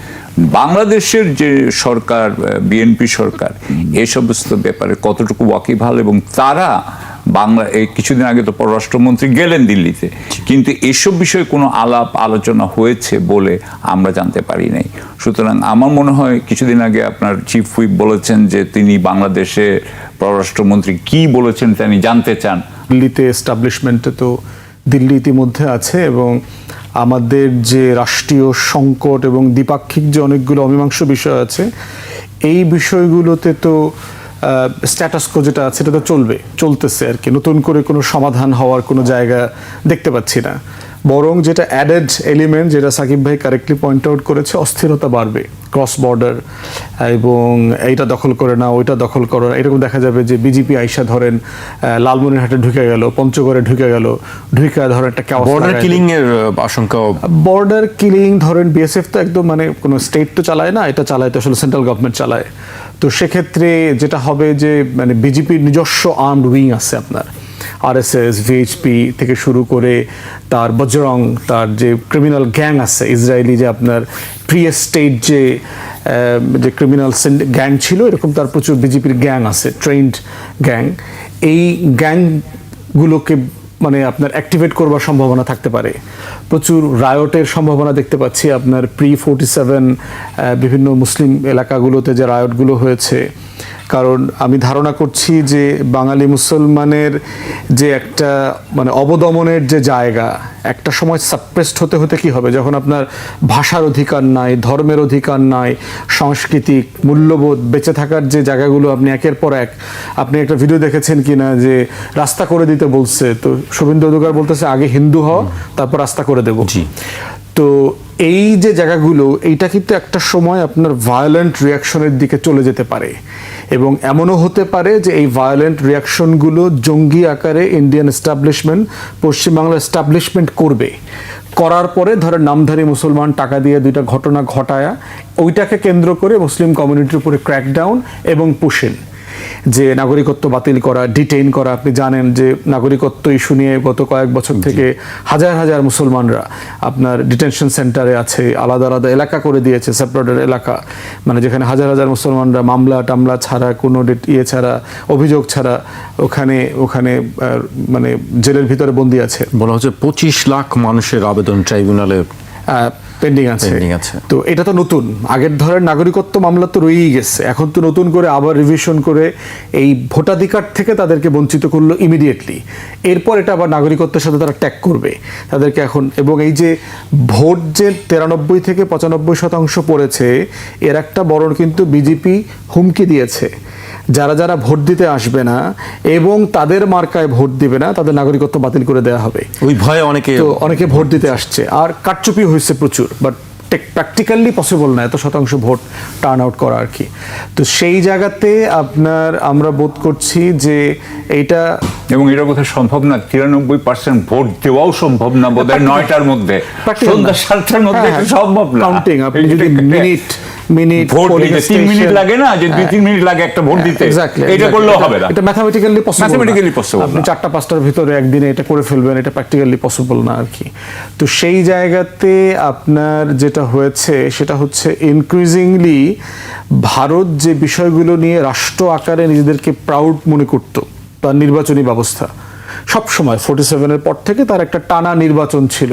বাংলাদেশের যে সরকার, বিএনপি সরকার, এই সমস্ত ব্যাপারে কতটুকু ওয়াকিবহাল, এবং তারা কিছুদিন আগে তো পররাষ্ট্রমন্ত্রী গেলেন দিল্লিতে, কিন্তু এসব বিষয়ে কোনো আলোচনা হয়েছে বলে আমরা জানতে পারি নাই। সুতরাং আমার মনে হয় কিছুদিন আগে আপনার চিফ হুইপ বলেছেন যে তিনি বাংলাদেশে পররাষ্ট্রমন্ত্রী কি বলেছেন তিনি জানতে চান। দিল্লিতে এস্টাবলিশমেন্টে তো দিল্লি ইতিমধ্যে আছে, এবং আমাদের যে রাষ্ট্রীয় সংকট এবং দ্বিপাক্ষিক যে অনেকগুলো অমীমাংস বিষয় আছে, এই বিষয়গুলোতে তো স্ট্যাটাস কো যেটা আছে এটা তো চলতেছে আর কি। নতুন করে কোনো সমাধান হওয়ার কোনো জায়গা দেখতে পাচ্ছি না। বরং যেটা অ্যাডেড এলিমেন্ট, যেটা সাকিব ভাই কারেক্টলি পয়েন্ট আউট করেছে, অস্থিরতা বাড়বে ক্রস বর্ডার, এবং এইটা দখল করে না, ওইটা দখল করো না। এরকম দেখা যাবে যে বিজেপি আইসা ধরেন লালমনিরহাটে ঢুকে গেল, পঞ্চগড়ে ঢুকে গেল, ধরেন একটা বর্ডার কিলিং এর আশঙ্কা। বর্ডার কিলিং ধরেন বিএসএফ তো একদম মানে কোনো স্টেট তো চালায় না, এটা চালায় তো আসলে সেন্ট্রাল গভর্নমেন্ট চালায়। তো সেক্ষেত্রে যেটা হবে যে মানে বিজেপির নিজস্ব আর্মড উইং আছে আপনার, আরএসএস, ভিএইচপি থেকে শুরু করে তার বজরং, তার যে ক্রিমিনাল গ্যাং আছে ইসরায়েলি, যে আপনার প্রি স্টেট যে ক্রিমিনাল গ্যাং ছিল, এরকম তার প্রচুর বিজেপির গ্যাং আছে, ট্রেন্ড গ্যাং। এই গ্যাংগুলোকে মানে আপনার অ্যাক্টিভেট করবার সম্ভাবনা থাকতে পারে। প্রচুর রায়টের সম্ভাবনা দেখতে পাচ্ছি আপনার প্রি-47 বিভিন্ন মুসলিম এলাকাগুলোতে যে রায়টগুলো হয়েছে। কারণ আমি ধারণা করছি যে বাঙালি মুসলমানের যে একটা মানে অবদমনের যে জায়গা, একটা সময় সাপ্রেসড হতে হতে কি হবে, যখন আপনার ভাষার অধিকার নাই, ধর্মের অধিকার নাই, সাংস্কৃতিক মূল্যবোধ বেঁচে থাকার যে জায়গাগুলো আপনি একের পর এক, আপনি একটা ভিডিও দেখেছেন কিনা যে রাস্তা করে দিতে বলছে, তো শুভেন্দু অধিকার বলতেছে আগে হিন্দু হও তারপর রাস্তা করে দেবো। তো এই যে জায়গাগুলো, এইটা কিন্তু একটা সময় আপনার ভায়োলেন্ট রিয়াকশনের দিকে চলে যেতে পারে, এবং এমনও হতে পারে যে এই ভায়োলেন্ট রিয়াকশনগুলো জঙ্গি আকারে ইন্ডিয়ান এস্টাবলিশমেন্ট, পশ্চিমবাংলার এস্টাবলিশমেন্ট করার পরে ধরেন নামধারী মুসলমান টাকা দিয়ে দুইটা ঘটনা ঘটায়া ওইটাকে কেন্দ্র করে মুসলিম কমিউনিটির উপরে ক্র্যাকডাউন এবং পুশিং, যে নাগরিকত্ব বাতিল করা, ডিটেইন করা। আপনি জানেন যে নাগরিকত্ব ইস্যু নিয়ে গত কয়েক বছর থেকে হাজার হাজার মুসলমানরা আপনার ডিটেনশন সেন্টারে আছে, আলাদা আলাদা এলাকা করে দিয়েছে, সেপারেটেড এলাকা, মানে যেখানে হাজার হাজার মুসলমানরা মামলা টামলা ছাড়া, কোনো ছাড়া, অভিযোগ ছাড়া ওখানে মানে জেলের ভিতরে বন্দী আছে। বলা হচ্ছে 25 লাখ মানুষের আবেদন ট্রাইব্যুনালে পেন্ডিং আছে। তো এটা তো নতুন, আগের ধরনের নাগরিকত্ব মামলা তো রয়েই গেছে, এখন তো নতুন করে আবার রিভিশন করে এই ভোটাধিকার থেকে তাদেরকে বঞ্চিত করলো ইমিডিয়েটলি। এরপর এটা আবার নাগরিকত্বের সাথে তারা ট্যাগ করবে তাদেরকে এখন। এবং এই যে ভোট যে 93 থেকে 95% পড়েছে, এর একটা বড় কিন্তু বিজেপি হুমকি দিয়েছে, যারা যারা ভোট দিতে আসবে না এবং তাদের মার্কায় ভোট দিবে না তাদের নাগরিকত্ব বাতিল করে দেওয়া হবে। ওই ভয়ে অনেকে ভোট দিতে আসছে, আর কারচুপি হয়েছে প্রচুর, বাট প্র্যাকটিক্যালি পসিবল না এত শতাংশ ভোট টার্ন আউট করা আর কি। তো সেই জায়গাতে আমরা বোধ করছি যে এইটা, এবং এটা বোধহয় সম্ভব না, 93% ভোট দেওয়াও সম্ভব না বোধহয় 9টার মধ্যে, সন্ধ্যা 7টার মধ্যে সম্ভব না। কাউন্টিং আপনি যদি মিনিট ভোট দিতে 3 মিনিট লাগে না, যে 2-3 মিনিট লাগে একটা ভোট দিতে, এটা করলেও হবে না। এটা ম্যাথমেটিক্যালি পসিবল। আপনি 4টা-5টার ভিতরে একদিনে এটা করে ফেলবেন, এটা প্র্যাকটিক্যালি পসিবল না আর কি। তো সেই জায়গাতে আপনার যেটা হয়েছে সেটা হচ্ছে ইনক্রিজিংলি ভারত যে বিষয়গুলো নিয়ে রাষ্ট্র আকারে নিজেদেরকে প্রাউড মনে করত, তার নির্বাচনী ব্যবস্থা সব সময় 47-এর পর থেকে তার একটা টানা নির্বাচন ছিল,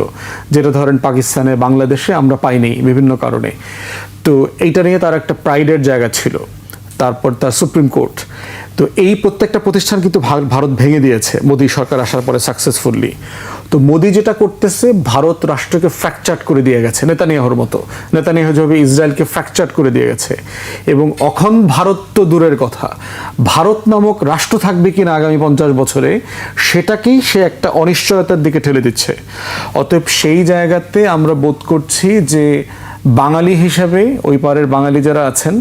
যেটা ধরেন পাকিস্তানে, বাংলাদেশে আমরা পাইনি বিভিন্ন কারণে। তো এইটা নিয়ে তার একটা প্রাইডের জায়গা ছিল। তারপর তার সুপ্রিম কোর্ট, তো এই প্রত্যেকটা প্রতিষ্ঠান কিন্তু ভারত ভেঙে দিয়েছে মোদী সরকার আসার পরে সাকসেসফুলি। তো মোদী যেটা করতেছে, ভারত রাষ্ট্রকে ফ্র্যাকচার করে দিয়ে গেছে নেতানিয়াহুর মতো। নেতানিয়াহু যেভাবে ইসরায়েলকে ফ্র্যাকচার করে দিয়ে গেছে, এবং অখণ্ড ভারত তো দূরের কথা, ভারত নামক রাষ্ট্র থাকবে কিনা আগামী 50 বছরে সেটাকেই সে একটা অনিশ্চয়তার দিকে ঠেলে দিচ্ছে। অতএব সেই জায়গাতে আমরা বোধ করছি যে বাঙালি হিসাবে ওই পারের বাঙালি যারা আছেন,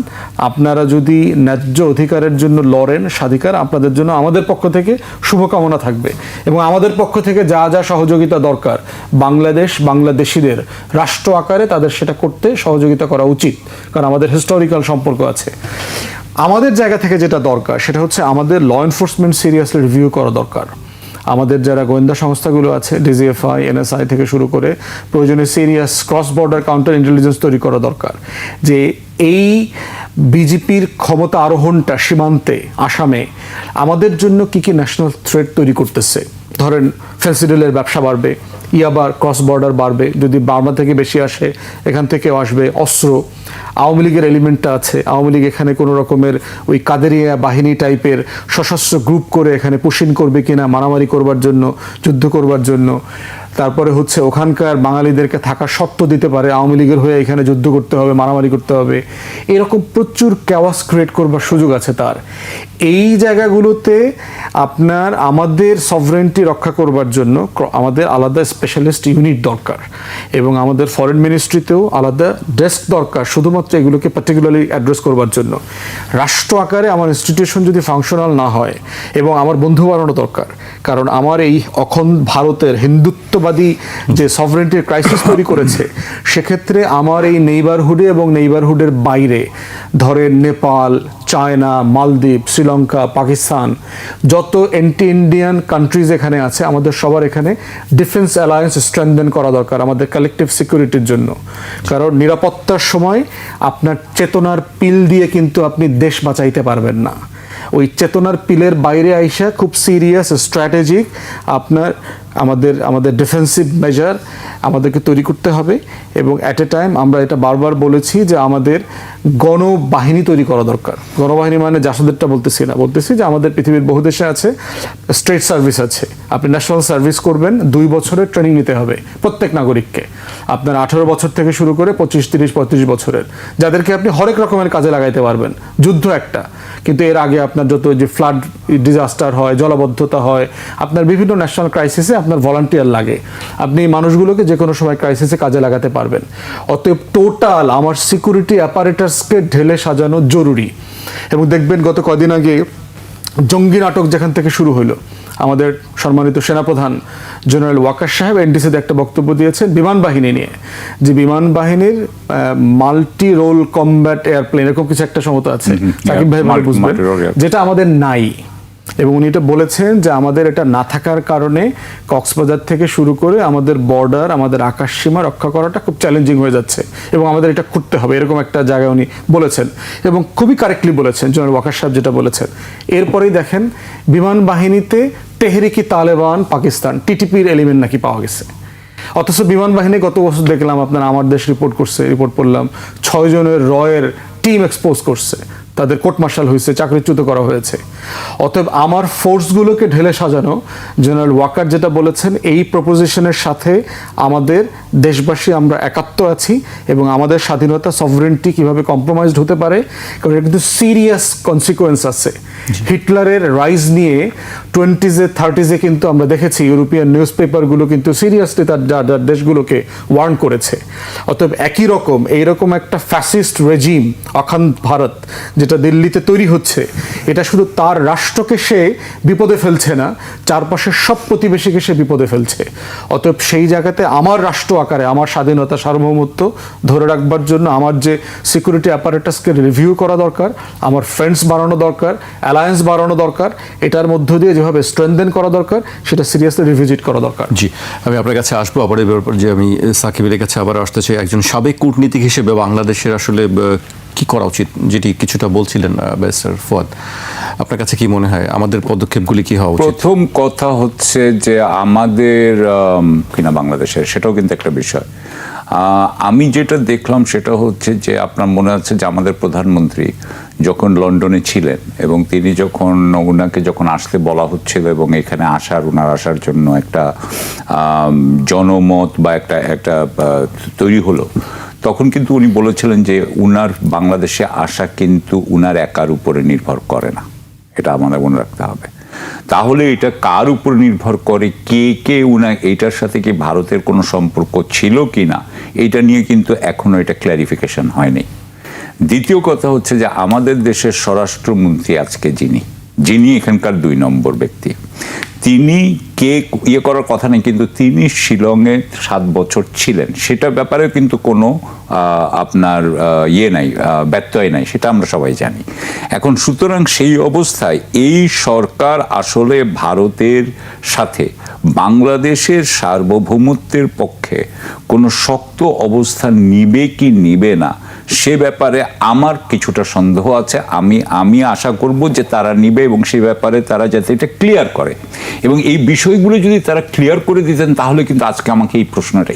আপনারা যদি ন্যায্য অধিকারের জন্য লড়েন, স্বাধিকার, আপনাদের জন্য আমাদের পক্ষ থেকে শুভকামনা থাকবে, এবং আমাদের পক্ষ থেকে যা যা সহযোগিতা দরকার বাংলাদেশিদের রাষ্ট্র আকারে তাদের সেটা করতে সহযোগিতা করা উচিত, কারণ আমাদের হিস্টোরিক্যাল সম্পর্ক আছে। আমাদের জায়গা থেকে যেটা দরকার সেটা হচ্ছে আমাদের ল এনফোর্সমেন্ট সিরিয়াসলি রিভিউ করা দরকার। আমাদের যারা গোয়েন্দা সংস্থাগুলো আছে, ডিজিএফআই, এনএসআই থেকে শুরু করে প্রয়োজনে serious cross border counter intelligence তৈরি করা দরকার, যে এই বিজেপির ক্ষমতা আরোহণটা সীমান্তে, আসামে আমাদের জন্য কি কি ন্যাশনাল থ্রেট তৈরি করতেছে। ধরেন ফেন্সিডিলের ব্যবসা বাড়বে, ইয়াবার ক্রস বর্ডার বাড়বে, যদি বার্মা থেকে বেশি আসে এখান থেকেও আসবে, অস্ত্র, আওয়ামী লীগের এলিমেন্টটা আছে, আওয়ামী লীগ এখানে কোনো রকমের ওই কাদেরিয়া বাহিনী টাইপের সশস্ত্র গ্রুপ করে এখানে পুশিং করবে কিনা মারামারি করবার জন্য, যুদ্ধ করবার জন্য। তারপরে হচ্ছে ওখানকার বাঙালিদেরকে থাকার শর্ত দিতে পারে, আওয়ামী লীগের হয়ে এখানে যুদ্ধ করতে হবে, মারামারি করতে হবে, এরকম প্রচুর ক্যাওয়াস ক্রিয়েট করবার সুযোগ আছে তার। এই জায়গাগুলোতে আপনার আমাদের সভরেন্টি রক্ষা করবার জন্য আমাদের আলাদা স্পেশালিস্ট ইউনিট দরকার, এবং আমাদের ফরেন মিনিস্ট্রিতেও আলাদা ডেস্ক দরকার শুধুমাত্র এগুলোকে পার্টিকুলারলি অ্যাড্রেস করবার জন্য। রাষ্ট্র আকারে আমার ইনস্টিটিউশন যদি ফাংশনাল না হয়, এবং আমার বন্ধু বাড়ানো দরকার, কারণ আমার এই অখণ্ড ভারতের হিন্দুত্ববাদী যে সভরেন্টির ক্রাইসিস তৈরি করেছে, সেক্ষেত্রে আমার এই নেইবারহুডে এবং নেইবারহুডের বাইরে, ধরেন নেপাল, চায়না, মালদ্বীপ, শ্রীলঙ্কা, পাকিস্তান, যত অ্যান্টি ইন্ডিয়ান কান্ট্রিজ এখানে আছে, আমাদের সবার এখানে ডিফেন্স অ্যালায়েন্স স্ট্রেংথেন করা দরকার আমাদের কালেকটিভ সিকিউরিটির জন্য। কারণ নিরাপত্তার সময় আপনার চেতনার পিল দিয়ে কিন্তু আপনি দেশ বাঁচাইতে পারবেন না। ওই চেতনার পিলের বাইরে আইসা খুব সিরিয়াস স্ট্র্যাটেজিক আমাদের ডিফেন্সিভ মেজার আমাদেরকে তৈরি করতে হবে। এবং অ্যাট এ টাইম আমরা এটা বারবার বলেছি যে আমাদের গণবাহিনী তৈরি করা দরকার। গণবাহিনী মানে জাসদেরটা বলতেছি যে আমাদের পৃথিবীর বহু দেশে আছে স্টেট সার্ভিস আছে, আপনি ন্যাশনাল সার্ভিস করবেন, 2 বছরের ট্রেনিং নিতে হবে প্রত্যেক নাগরিককে, আপনার 18 বছর থেকে শুরু করে 25, 30, 35 বছরের, যাদেরকে আপনি হরেক রকমের কাজে লাগাইতে পারবেন। যুদ্ধ একটা, কিন্তু এর আগে আপনার যত যে ফ্লাড ডিজাস্টার হয়, জলাবদ্ধতা হয়, আপনার বিভিন্ন ন্যাশনাল ক্রাইসিসে আপনার ভলান্টিয়ার লাগে, আপনি মানুষগুলোকে যে কোনো সময় ক্রাইসিসে কাজে লাগাতে পারবেন। অতএব টোটাল আমার সিকিউরিটি অ্যাপারেটাসকে ঢেলে সাজানো জরুরি। এবং দেখবেন গত কদিন আগে জঙ্গি নাটক যেখান থেকে শুরু হলো, আমাদের সম্মানিত সেনাপ্রধান জেনারেল ওয়াকার সাহেব এনডিসিতে একটা বক্তব্য দিয়েছেন বিমান বাহিনী নিয়ে, যে বিমান বাহিনীর মাল্টি রোল কমব্যাট এয়ারপ্লেন এরকম কিছু একটা সমতা আছে, সাকিব ভাই ভালো বুঝবেন, যেটা আমাদের নাই। এবং উনি এটা বলেছেন যে আমাদের এটা না থাকার কারণে কক্সবাজার থেকে শুরু করে আমাদের বর্ডার, আমাদের আকাশ সীমা রক্ষা করাটা খুব চ্যালেঞ্জিং হয়ে যাচ্ছে এবং আমাদের এটা করতে হবে, এরকম একটা জায়গায় উনি বলেছেন এবং খুবই কারেক্টলি বলেছেন জেনারেল ওয়াকার সাহেব যেটা বলেছেন। এরপরেই দেখেন বিমান বাহিনীতে তেহরিকি তালেবান পাকিস্তান টিটিপির এলিমেন্ট নাকি পাওয়া গেছে, অথচ বিমান বাহিনী গত বছর দেখলাম আপনার আমার দেশ রিপোর্ট করলাম 6 জনের রয়ের টিম এক্সপোজ করছে, তাদের কোর্ট মার্শাল হয়েছে, চাকরিচ্যুত করা হয়েছে। অতএব আমার ফোর্সগুলোকে ঢেলে সাজানো, জেনারেল ওয়াকার যেটা বলেছেন, এই প্রপোজিশনের সাথে আমাদের দেশবাসী আমরা একাত্ম আছি এবং আমাদের স্বাধীনতা সভরেন্টি কিভাবে কম্প্রোমাইজড হতে পারে, কারণ এটা কিন্তু সিরিয়াস কনসিকোয়েন্স আছে। হিটলারের রাইজ নিয়ে 20s 30s কিন্তু আমরা দেখেছি ইউরোপিয়ান নিউজ পেপারগুলো কিন্তু সিরিয়াসলি তার দেশগুলোকে ওয়ার্ন করেছে। অতএব একই রকম এইরকম একটা ফ্যাসিস্ট রেজিম অখণ্ড ভারত যেটা দিল্লিতে তৈরি হচ্ছে, এটা শুধু তার রাষ্ট্রকে সে বিপদে ফেলছে না, চারপাশের সব প্রতিবেশীকে সে বিপদে ফেলছে। অতএব সেই জায়গাতে আমার রাষ্ট্র আকারে আমার স্বাধীনতা সার্বভৌমত্ব ধরে রাখবার জন্য আমার যে সিকিউরিটি অ্যাপারেটাসকে রিভিউ করা দরকার, আমার ফ্রেন্ডস বাড়ানো দরকার, অ্যালায়েন্স বাড়ানো দরকার, এটার মধ্য দিয়ে যেভাবে স্ট্রেনথেন করা দরকার সেটা সিরিয়াসলি রিভিজিট করা দরকার। জি, আমি আপনার কাছে আসবো আবার এই ব্যাপার, যে আমি সাকিবের কাছে আবার আসতে চাই। একজন সাবেক কূটনীতিক হিসেবে বাংলাদেশের আসলে কি করা উচিত, যেটি কিছুটা বলছিলেন ব্যারিস্টার ফুয়াদ, আপনার কাছে কি মনে হয় আমাদের পদক্ষেপগুলি কি হওয়া উচিত? প্রথম কথা হচ্ছে যে আমাদের কিনা বাংলাদেশের, সেটাও কিন্তু একটা বিষয়। আমি যেটা দেখলাম সেটা হচ্ছে যে আপনার মনে আছে যে আমাদের প্রধানমন্ত্রী যখন লন্ডনে ছিলেন এবং তিনি ওনাকে যখন আসতে বলা হচ্ছিল এবং এখানে ওনার আসার জন্য একটা জনমত বা একটা তৈরি হলো, তখন কিন্তু উনি বলেছিলেন যে উনার বাংলাদেশে আসা কিন্তু উনার একার উপরে নির্ভর করে না, এটা আমাদের মনে রাখতে হবে। তাহলে এটা কার উপর নির্ভর করে, কে এইটার সাথে কি ভারতের কোনো সম্পর্ক ছিল কি না, এইটা নিয়ে কিন্তু এখনো এটা ক্ল্যারিফিকেশন হয়নি। দ্বিতীয় কথা হচ্ছে যে আমাদের দেশের স্বরাষ্ট্রমন্ত্রী আজকে যিনি এখানকার 2 নম্বর ব্যক্তি, তিনি করার কথা নেই, কিন্তু তিনি শিলংয়ে 7 বছর ছিলেন, সেটা ব্যাপারে কিন্তু কোনো আপনার নাই, ব্যত্যয় নাই, সেটা আমরা সবাই জানি। এখন সুতরাং সেই অবস্থায় এই সরকার আসলে ভারতের সাথে বাংলাদেশের সার্বভৌমত্বের পক্ষে কোনো শক্ত অবস্থান নিবে কি নিবে না, সে ব্যাপারে আমার কিছুটা সন্দেহ আছে। আমি আশা করব যে তারা নিবে এবং সে ব্যাপারে তারা যাতে এটা ক্লিয়ার করে, এবং এই বিষয়গুলো যদি তারা ক্লিয়ার করে দিতেন তাহলে কিন্তু আজকে আমাকে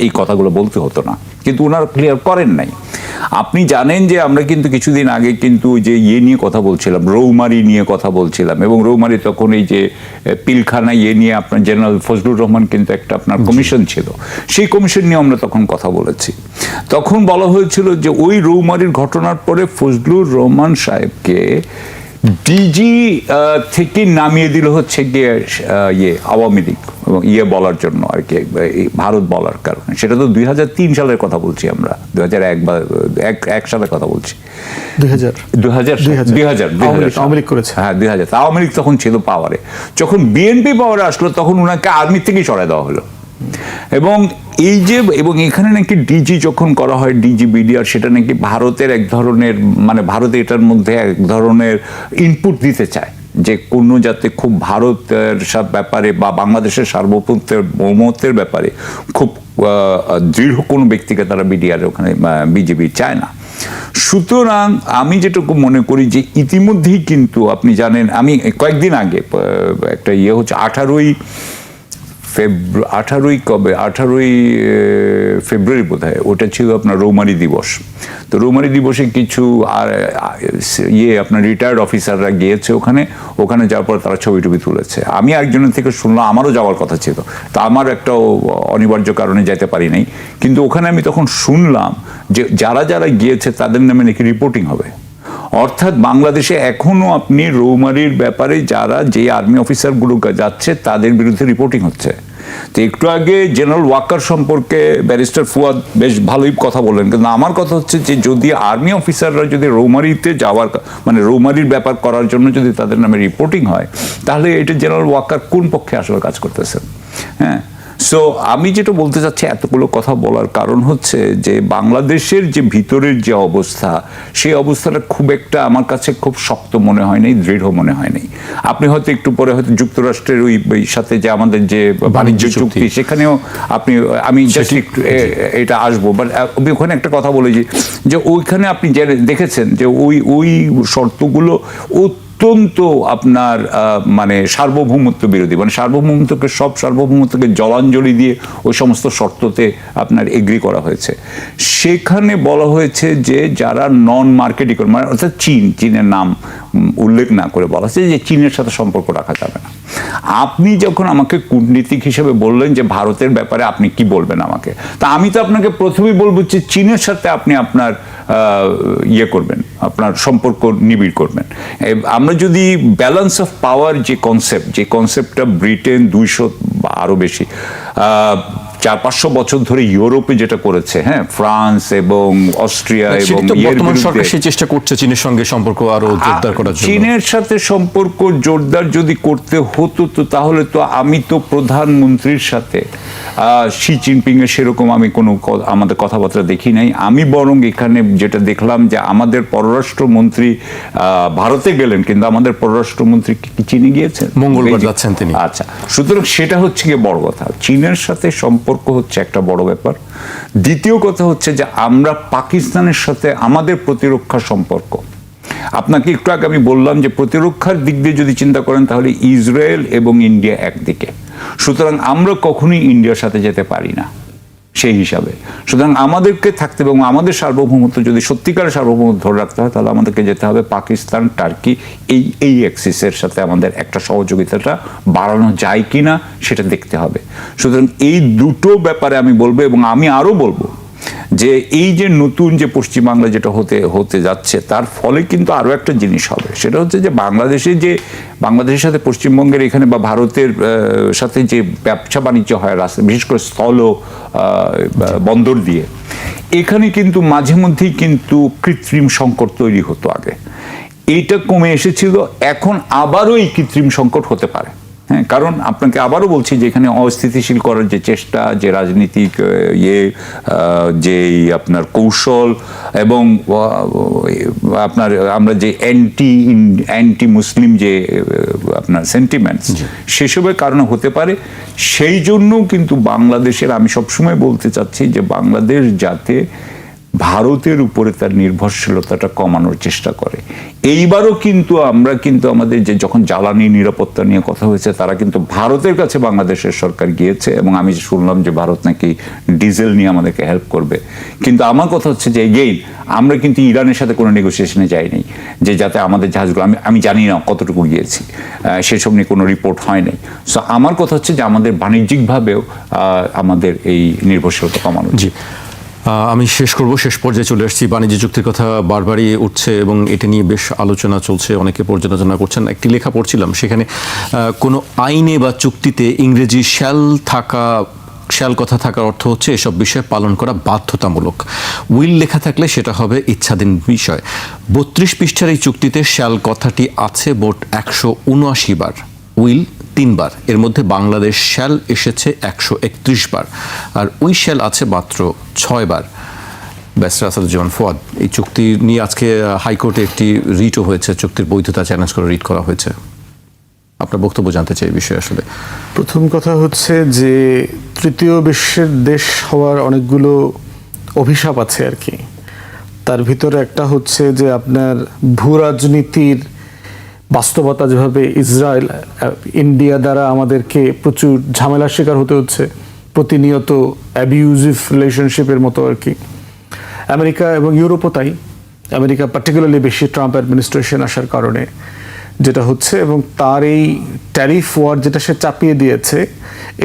এই কথাগুলো বলতে হতো না, কিন্তু ওনারা ক্লিয়ার করেন নাই। আপনি জানেন যে আমরা কিন্তু কিছুদিন আগে কিন্তু যে নিয়ে কথা বলছিলাম, রৌমারি নিয়ে কথা বলছিলাম, এবং রৌমারি তখন এই যে পিলখানা নিয়ে আপনার জেনারেল ফজলুর রহমান কিন্তু একটা আপনার কমিশন ছিল, সেই কমিশন নিয়ে আমরা তখন কথা বলেছি। তখন বলা হয়েছিল যে ওই রৌমারির ঘটনার পরে ফজলুর রহমান সাহেবকে ডিজি থেকে নামিয়ে দিল হচ্ছে গিয়ে আওয়ামী লীগ বলার জন্য আর কি, ভারত বলার কারণে। সেটা তো 2003 সালের কথা বলছি আমরা, 2001 বা 1 সালের কথা বলছি, 2000 আওয়ামী লীগ করেছে। হ্যাঁ 2000 আওয়ামী লীগ তখন ছিল পাওয়ারে। যখন বিএনপি পাওয়ারে আসলো তখন ওনাকে আর্মি থেকেই সরাই দেওয়া হলো। এবং এখানে নাকি ডিজি যখন করা হয়, ডিজি বিডিআর, সেটা নাকি ভারতের এক ধরনের ভারত এটার মধ্যে এক ধরনের ইনপুট দিতে চায় যে কোনো যাতে খুব ভারতের সব ব্যাপারে বা বাংলাদেশের সার্বভৌমত্বের ব্যাপারে খুব দৃঢ় কোনো ব্যক্তিকে তারা বিডিআর ওখানে বিজেপি চায় না। সুতরাং আমি যেটুকু মনে করি যে ইতিমধ্যেই কিন্তু আপনি জানেন, আমি কয়েকদিন আগে একটা হচ্ছে 18ই ফেব্রুয়ারি বোধহয়, ওটা ছিল আপনার রৌমারি দিবস। তো রৌমারি দিবসে কিছু আপনার রিটায়ার্ড অফিসাররা গিয়েছে ওখানে যাওয়ার পর তারা ছবি টবি তুলেছে। আমি একজনের থেকে শুনলাম, আমারও যাওয়ার কথা ছিল, তা আমার একটা অনিবার্য কারণে যেতে পারি নাই, কিন্তু ওখানে আমি তখন শুনলাম যে যারা গিয়েছে তাদের নামে নাকি রিপোর্টিং হবে। অর্থাৎ বাংলাদেশে এখনো আপনি রৌমারির ব্যাপারে যে আর্মি অফিসারগুলো যাচ্ছে তাদের বিরুদ্ধে রিপোর্টিং হচ্ছে, তো একটু আগে জেনারেল ওয়াকার সম্পর্কে ব্যারিস্টার ফুয়াদ বেশ ভালোই কথা বললেন, কিন্তু আমার কথা হচ্ছে যে যদি আর্মি অফিসাররা যদি রৌমারিতে যাওয়ার মানে রৌমারির ব্যাপার করার জন্য যদি তাদের নামে রিপোর্টিং হয়, তাহলে এটা জেনারেল ওয়াকার কোন পক্ষে আসলে কাজ করতেছেন? হ্যাঁ, সো আমি যেটা বলতে চাচ্ছি, এতগুলো কথা বলার কারণ হচ্ছে যে বাংলাদেশের যে ভিতরের যে অবস্থা, সেই অবস্থাটা খুব একটা আমার কাছে খুব শক্ত মনে হয় নাই, দৃঢ় মনে হয় নাই। আপনি হয়তো একটু পরে হয়তো যুক্তরাষ্ট্রের ওই সাথে যে আমাদের যে বাণিজ্য চুক্তি, সেখানেও আমি জাস্ট একটু এটা আসবো, বাট আমি ওখানে একটা কথা বলেছি যে ওইখানে আপনি দেখেছেন যে ওই শর্তগুলো অত্যন্ত আপনার মানে সার্বভৌমত্ব বিরোধী, মানে সার্বভৌমত্বকে জলাঞ্জলি দিয়ে ওই সমস্ত শর্ততে আপনার এগ্রি করা হয়েছে। সেখানে বলা হয়েছে যে যারা নন মার্কেট ইকোনমি, মানে অর্থাৎ চীনের নাম উল্লেখ না করে বলা হয়েছে যে চীনের সাথে সম্পর্ক রাখা যাবে না। আপনি যখন আমাকে কূটনীতিক হিসেবে বললেন যে ভারতের ব্যাপারে আপনি কি বলবেন আমাকে, তা আমি তো আপনাকে প্রথমেই বলবো যে চীনের সাথে আপনি আপনার ইয়ে করবেন, আপনার সম্পর্ক নিবিড় করবেন। আমরা যদি ব্যালেন্স অফ পাওয়ার যে কনসেপ্টটা ব্রিটেন 200 বা আরো বেশি 400-500 বছর ধরে ইউরোপে যেটা করেছে, হ্যাঁ, ফ্রান্স এবং অস্ট্রিয়া এবং বর্তমান সরকার সেই চেষ্টা করছে চীনের সঙ্গে সম্পর্ক আরো জোরদার করার জন্য। চীনের সাথে সম্পর্ক জোরদার যদি করতে হতো তো তাহলে তো আমি তো প্রধানমন্ত্রীর সাথে শি জিনপিং এর সেরকম আমি কোনো আমাদের কথাবার্তা দেখি নাই। আমি বরং এখানে যেটা দেখলাম যে আমাদের পররাষ্ট্রমন্ত্রী ভারতে গেলেন, কিন্তু আমাদের পররাষ্ট্রমন্ত্রী কি চীনে গিয়েছেন? মঙ্গলবার যাচ্ছেন তিনি। আচ্ছা, সুতরাং সেটা হচ্ছে গিয়ে বড় কথা। চীনের সাথে সম্পর্ক হচ্ছে একটা বড় ব্যাপার। দ্বিতীয় কথা হচ্ছে যে আমরা পাকিস্তানের সাথে আমাদের প্রতিরক্ষা সম্পর্ক, আপনাকে একটু আগে আমি বললাম যে প্রতিরক্ষার দিক দিয়ে যদি চিন্তা করেন তাহলে ইসরায়েল এবং ইন্ডিয়া একদিকে, সুতরাং আমরা কখনোই ইন্ডিয়ার সাথে যেতে পারি না সেই হিসাবে। সুতরাং আমাদেরকে থাকতে এবং আমাদের সার্বভৌমত্ব যদি সত্যিকারের সার্বভৌমত্ব ধরে রাখতে হয় তাহলে আমাদেরকে যেতে হবে পাকিস্তান, টার্কি এই অ্যাক্সিসের সাথে আমাদের একটা সহযোগিতাটা বাড়ানো যায় কিনা সেটা দেখতে হবে। সুতরাং এই দুটো ব্যাপারে আমি বলবো, এবং আমি আরো বলবো যে এই যে নতুন যে পশ্চিমবাংলা যেটা হতে যাচ্ছে তার ফলে কিন্তু আরো একটা জিনিস হবে, সেটা হচ্ছে যে বাংলাদেশের সাথে পশ্চিমবঙ্গের এখানে বা ভারতের সাথে যে ব্যবসা বাণিজ্য হয় রাস্তা, বিশেষ করে স্থল বন্দর দিয়ে, এখানে কিন্তু মাঝে মধ্যেই কিন্তু কৃত্রিম সংকট তৈরি হতো। আগে এইটা কমে এসেছিল, এখন আবারও এই কৃত্রিম সংকট হতে পারে। হ্যাঁ, কারণ আপনাকে আবারও বলছি যে এখানে অস্থিতিশীল করার যে চেষ্টা, যে রাজনীতিক যে আপনার কৌশল এবং আপনার আমরা যে অ্যান্টি মুসলিম যে আপনার সেন্টিমেন্টস, সেসবের কারণে হতে পারে। সেই জন্যও কিন্তু বাংলাদেশের, আমি সবসময় বলতে চাচ্ছি যে বাংলাদেশ যাতে ভারতের উপরে তার নির্ভরশীলতাটা কমানোর চেষ্টা করে। এইবারও কিন্তু আমরা কিন্তু আমাদের যে যখন জ্বালানি নিরাপত্তা নিয়ে কথা হয়েছে, তারা কিন্তু ভারতের কাছে বাংলাদেশের সরকার গিয়েছে, এবং আমি শুনলাম যে ভারত নাকি ডিজেল নিয়ে আমাদেরকে হেল্প করবে। কিন্তু আমার কথা হচ্ছে যে এগেইন আমরা কিন্তু ইরানের সাথে কোনো নেগোসিয়েশনে যাইনি যে যাতে আমাদের জাহাজগুলো, আমি জানি না কতটুকু গিয়েছি, সেসব নিয়ে কোনো রিপোর্ট হয় নাই। সো আমার কথা হচ্ছে যে আমাদের বাণিজ্যিকভাবেও আমাদের এই নির্ভরশীলতা কমানো। জি, আমি শেষ পর্যায়ে চলে আসছি। বাণিজ্য চুক্তির কথা বারবারই উঠছে এবং এটা নিয়ে বেশ আলোচনা চলছে, অনেকে পর্যালোচনা করছেন। একটি লেখা পড়ছিলাম, সেখানে কোনো আইনে বা চুক্তিতে ইংরেজি শ্যাল কথা থাকার অর্থ হচ্ছে এসব বিষয় পালন করা বাধ্যতামূলক। উইল লেখা থাকলে সেটা হবে ইচ্ছাধীন বিষয়। 32 পৃষ্ঠার এই চুক্তিতে শ্যাল কথাটি আছে মোট 179 বার, উইল 3 বার। এর মধ্যে বাংলাদেশ শ্যাল এসেছে 131 বার, আর উই শ্যাল আছে মাত্র 6 বার। ব্যারিস্টার আসাদুজ্জামান ফুয়াদ, এই চুক্তি নিয়ে আজকে হাইকোর্টে একটি রিটও হয়েছে, চুক্তির বৈধতা চ্যালেঞ্জ করে রিট করা হয়েছে। আপনার বক্তব্য জানতে চাই এই বিষয়ে। আসলে প্রথম কথা হচ্ছে যে তৃতীয় বিশ্বের দেশ হওয়ার অনেকগুলো অভিশাপ আছে আর কি। তার ভিতরে একটা হচ্ছে যে আপনার ভূ রাজনীতির বাস্তবতা, যেভাবে ইসরায়েল ইন্ডিয়া দ্বারা আমাদেরকে প্রচুর ঝামেলার শিকার হতে হচ্ছে, প্রতিনিয়ত অ্যাবিউজিভ রিলেশনশিপের মতো আর কি। আমেরিকা এবং ইউরোপও তাই, আমেরিকা পার্টিকুলারলি বেশি ট্রাম্প অ্যাডমিনিস্ট্রেশন আসার কারণে যেটা হচ্ছে, এবং তার এই ট্যারিফ ওয়ার যেটা সে চাপিয়ে দিয়েছে,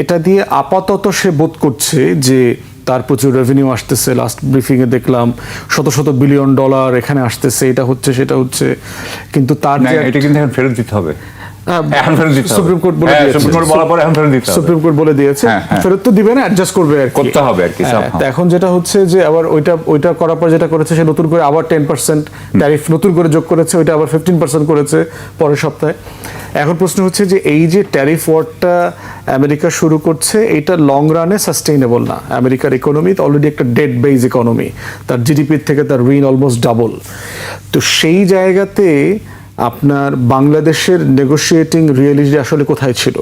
এটা দিয়ে আপাতত সে বোধ করছে যে তার প্রচুর রেভিনিউ আসতেছে। লাস্ট ব্রিফিংয়ে দেখলাম $শত বিলিয়ন এখানে আসতেছে, এটা হচ্ছে সেটা হচ্ছে, কিন্তু তার এটা কিন্তু এখন ফেরত দিতে হবে। এখন ফেরত দিতে হবে। সুপ্রিম কোর্ট বলে হ্যাঁ, দিয়েছে। সুপ্রিম কোর্ট বলার পরে এখন ফেরত দিতে হবে। সুপ্রিম কোর্ট বলে দিয়েছে হ্যাঁ, হ্যাঁ। ফেরত তো দিবে না, অ্যাডজাস্ট করবে আর কি। করতে হবে আর কি, হ্যাঁ, somehow। তো এখন যেটা হচ্ছে যে আবার ওইটা করার পর যেটা করেছে সে নতুন করে আবার 10% ট্যারিফ নতুন করে যোগ করেছে, ওইটা আবার 15% করেছে পরের সপ্তাহে। এখন প্রশ্ন হচ্ছে যে এই যে ট্যারিফ ওয়ারটা আমেরিকা শুরু করছে, এটা লং রানে সাস্টেইনেবল না। আমেরিকার ইকোনমি অলরেডি একটা ডেড বেজ ইকোনমি, তার জিডিপির থেকে তার ঋণ অলমোস্ট ডাবল। তো সেই জায়গাতে আপনার বাংলাদেশের নেগোশিয়েটিং রিয়েলিটি আসলে কোথায় ছিল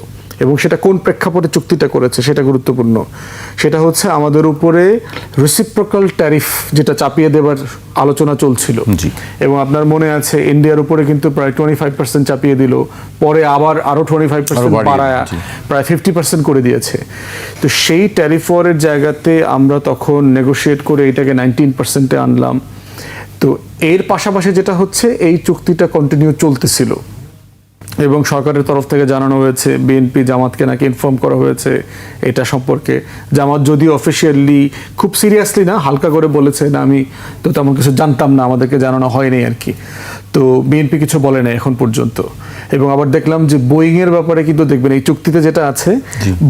এবং সেটা কোন প্রেক্ষাপটে চুক্তিটা করেছে সেটা গুরুত্বপূর্ণ। সেটা হচ্ছে আমাদের উপরে রেসিপ্রোকাল ট্যারিফ যেটা চাপিয়ে দেবার আলোচনা চলছিল, জি। এবং আপনার মনে আছে ইন্ডিয়ার উপরে কিন্তু প্রায় 25% চাপিয়ে দিল, পরে আবার আরো 25% বাড়িয়ে বাড়ায় জি। প্রায় 50% করে দিয়েছে। তো সেই ট্যারিফ ওয়ারের জায়গাতে আমরা তখন নেগোশিয়েট করে এটাকে 19%-এ আনলাম। তো এর পাশাপাশি যেটা হচ্ছে এই চুক্তিটা কন্টিনিউ চলতেছিল এবং সরকারের তরফ থেকে জানানো হয়েছে, বিএনপি জামাতকে নাকি ইনফর্ম করা হয়েছে এটা সম্পর্কে। জামাত যদিও অফিসিয়ালি খুব সিরিয়াসলি না, হালকা করে বলেছে না আমি তো তেমন কিছু জানতাম না, আমাদেরকে জানানো হয়নি আর কি। তো বিএনপি কিছু বলে না এখন পর্যন্ত। এবং আবার দেখলাম যে বোয়িং এর ব্যাপারে কিন্তু দেখবেন এই চুক্তিতে যেটা আছে,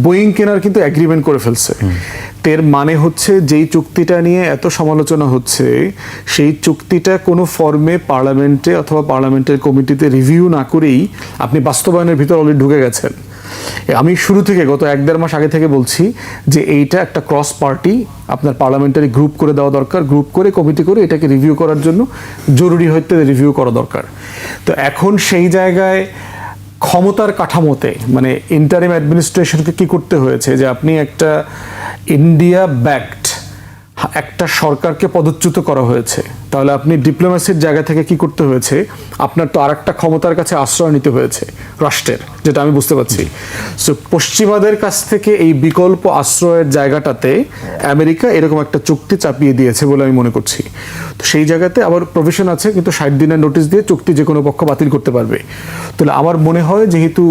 বোয়িং কেনার কিন্তু এগ্রিমেন্ট করে ফেলছে। এর মানে হচ্ছে যেই চুক্তিটা নিয়ে এত সমালোচনা হচ্ছে সেই চুক্তিটা কোনো ফর্মে পার্লামেন্টে অথবা পার্লামেন্টের কমিটিতে রিভিউ না করেই আপনি বাস্তবায়নের ভিতর অলরেডি ঢুকে গেছেন। আমি শুরু থেকে গত 1-1.5 মাস আগে থেকে বলছি যে এইটা একটা ক্রস পার্টি আপনার পার্লামেন্টারি গ্রুপ করে দেওয়া দরকার, গ্রুপ করে কমিটি করে এটাকে রিভিউ করার জন্য জরুরি হইতে রিভিউ করা দরকার। তো এখন সেই জায়গায় ক্ষমতার কাঠামোতে মানে ইন্টারিম অ্যাডমিনিস্ট্রেশনকে কি করতে হয়েছে যে আপনি একটা ইন্ডিয়া ব্যাকড একটা সরকারকে পদচ্যুত করা হয়েছে, তাহলে আপনি ডিপ্লোমেসির জায়গা থেকে কি করতে হয়েছে, আপনার তো আরেকটা ক্ষমতার কাছে আশ্রয় নিতে হয়েছে রাষ্ট্রের, যেটা আমি বুঝতে পারছি। সো পশ্চিমাদের কাছ থেকে এই বিকল্প আশ্রয়ের জায়গাটাতে আমেরিকা এরকম একটা চুক্তি চাপিয়ে দিয়েছে বলে আমি মনে করছি। তো সেই জায়গাতে আবার প্রভিশন আছে কিন্তু 60 দিনের নোটিশ দিয়ে চুক্তি যে কোনো পক্ষ বাতিল করতে পারবে। তাহলে আমার মনে হয় যেহেতু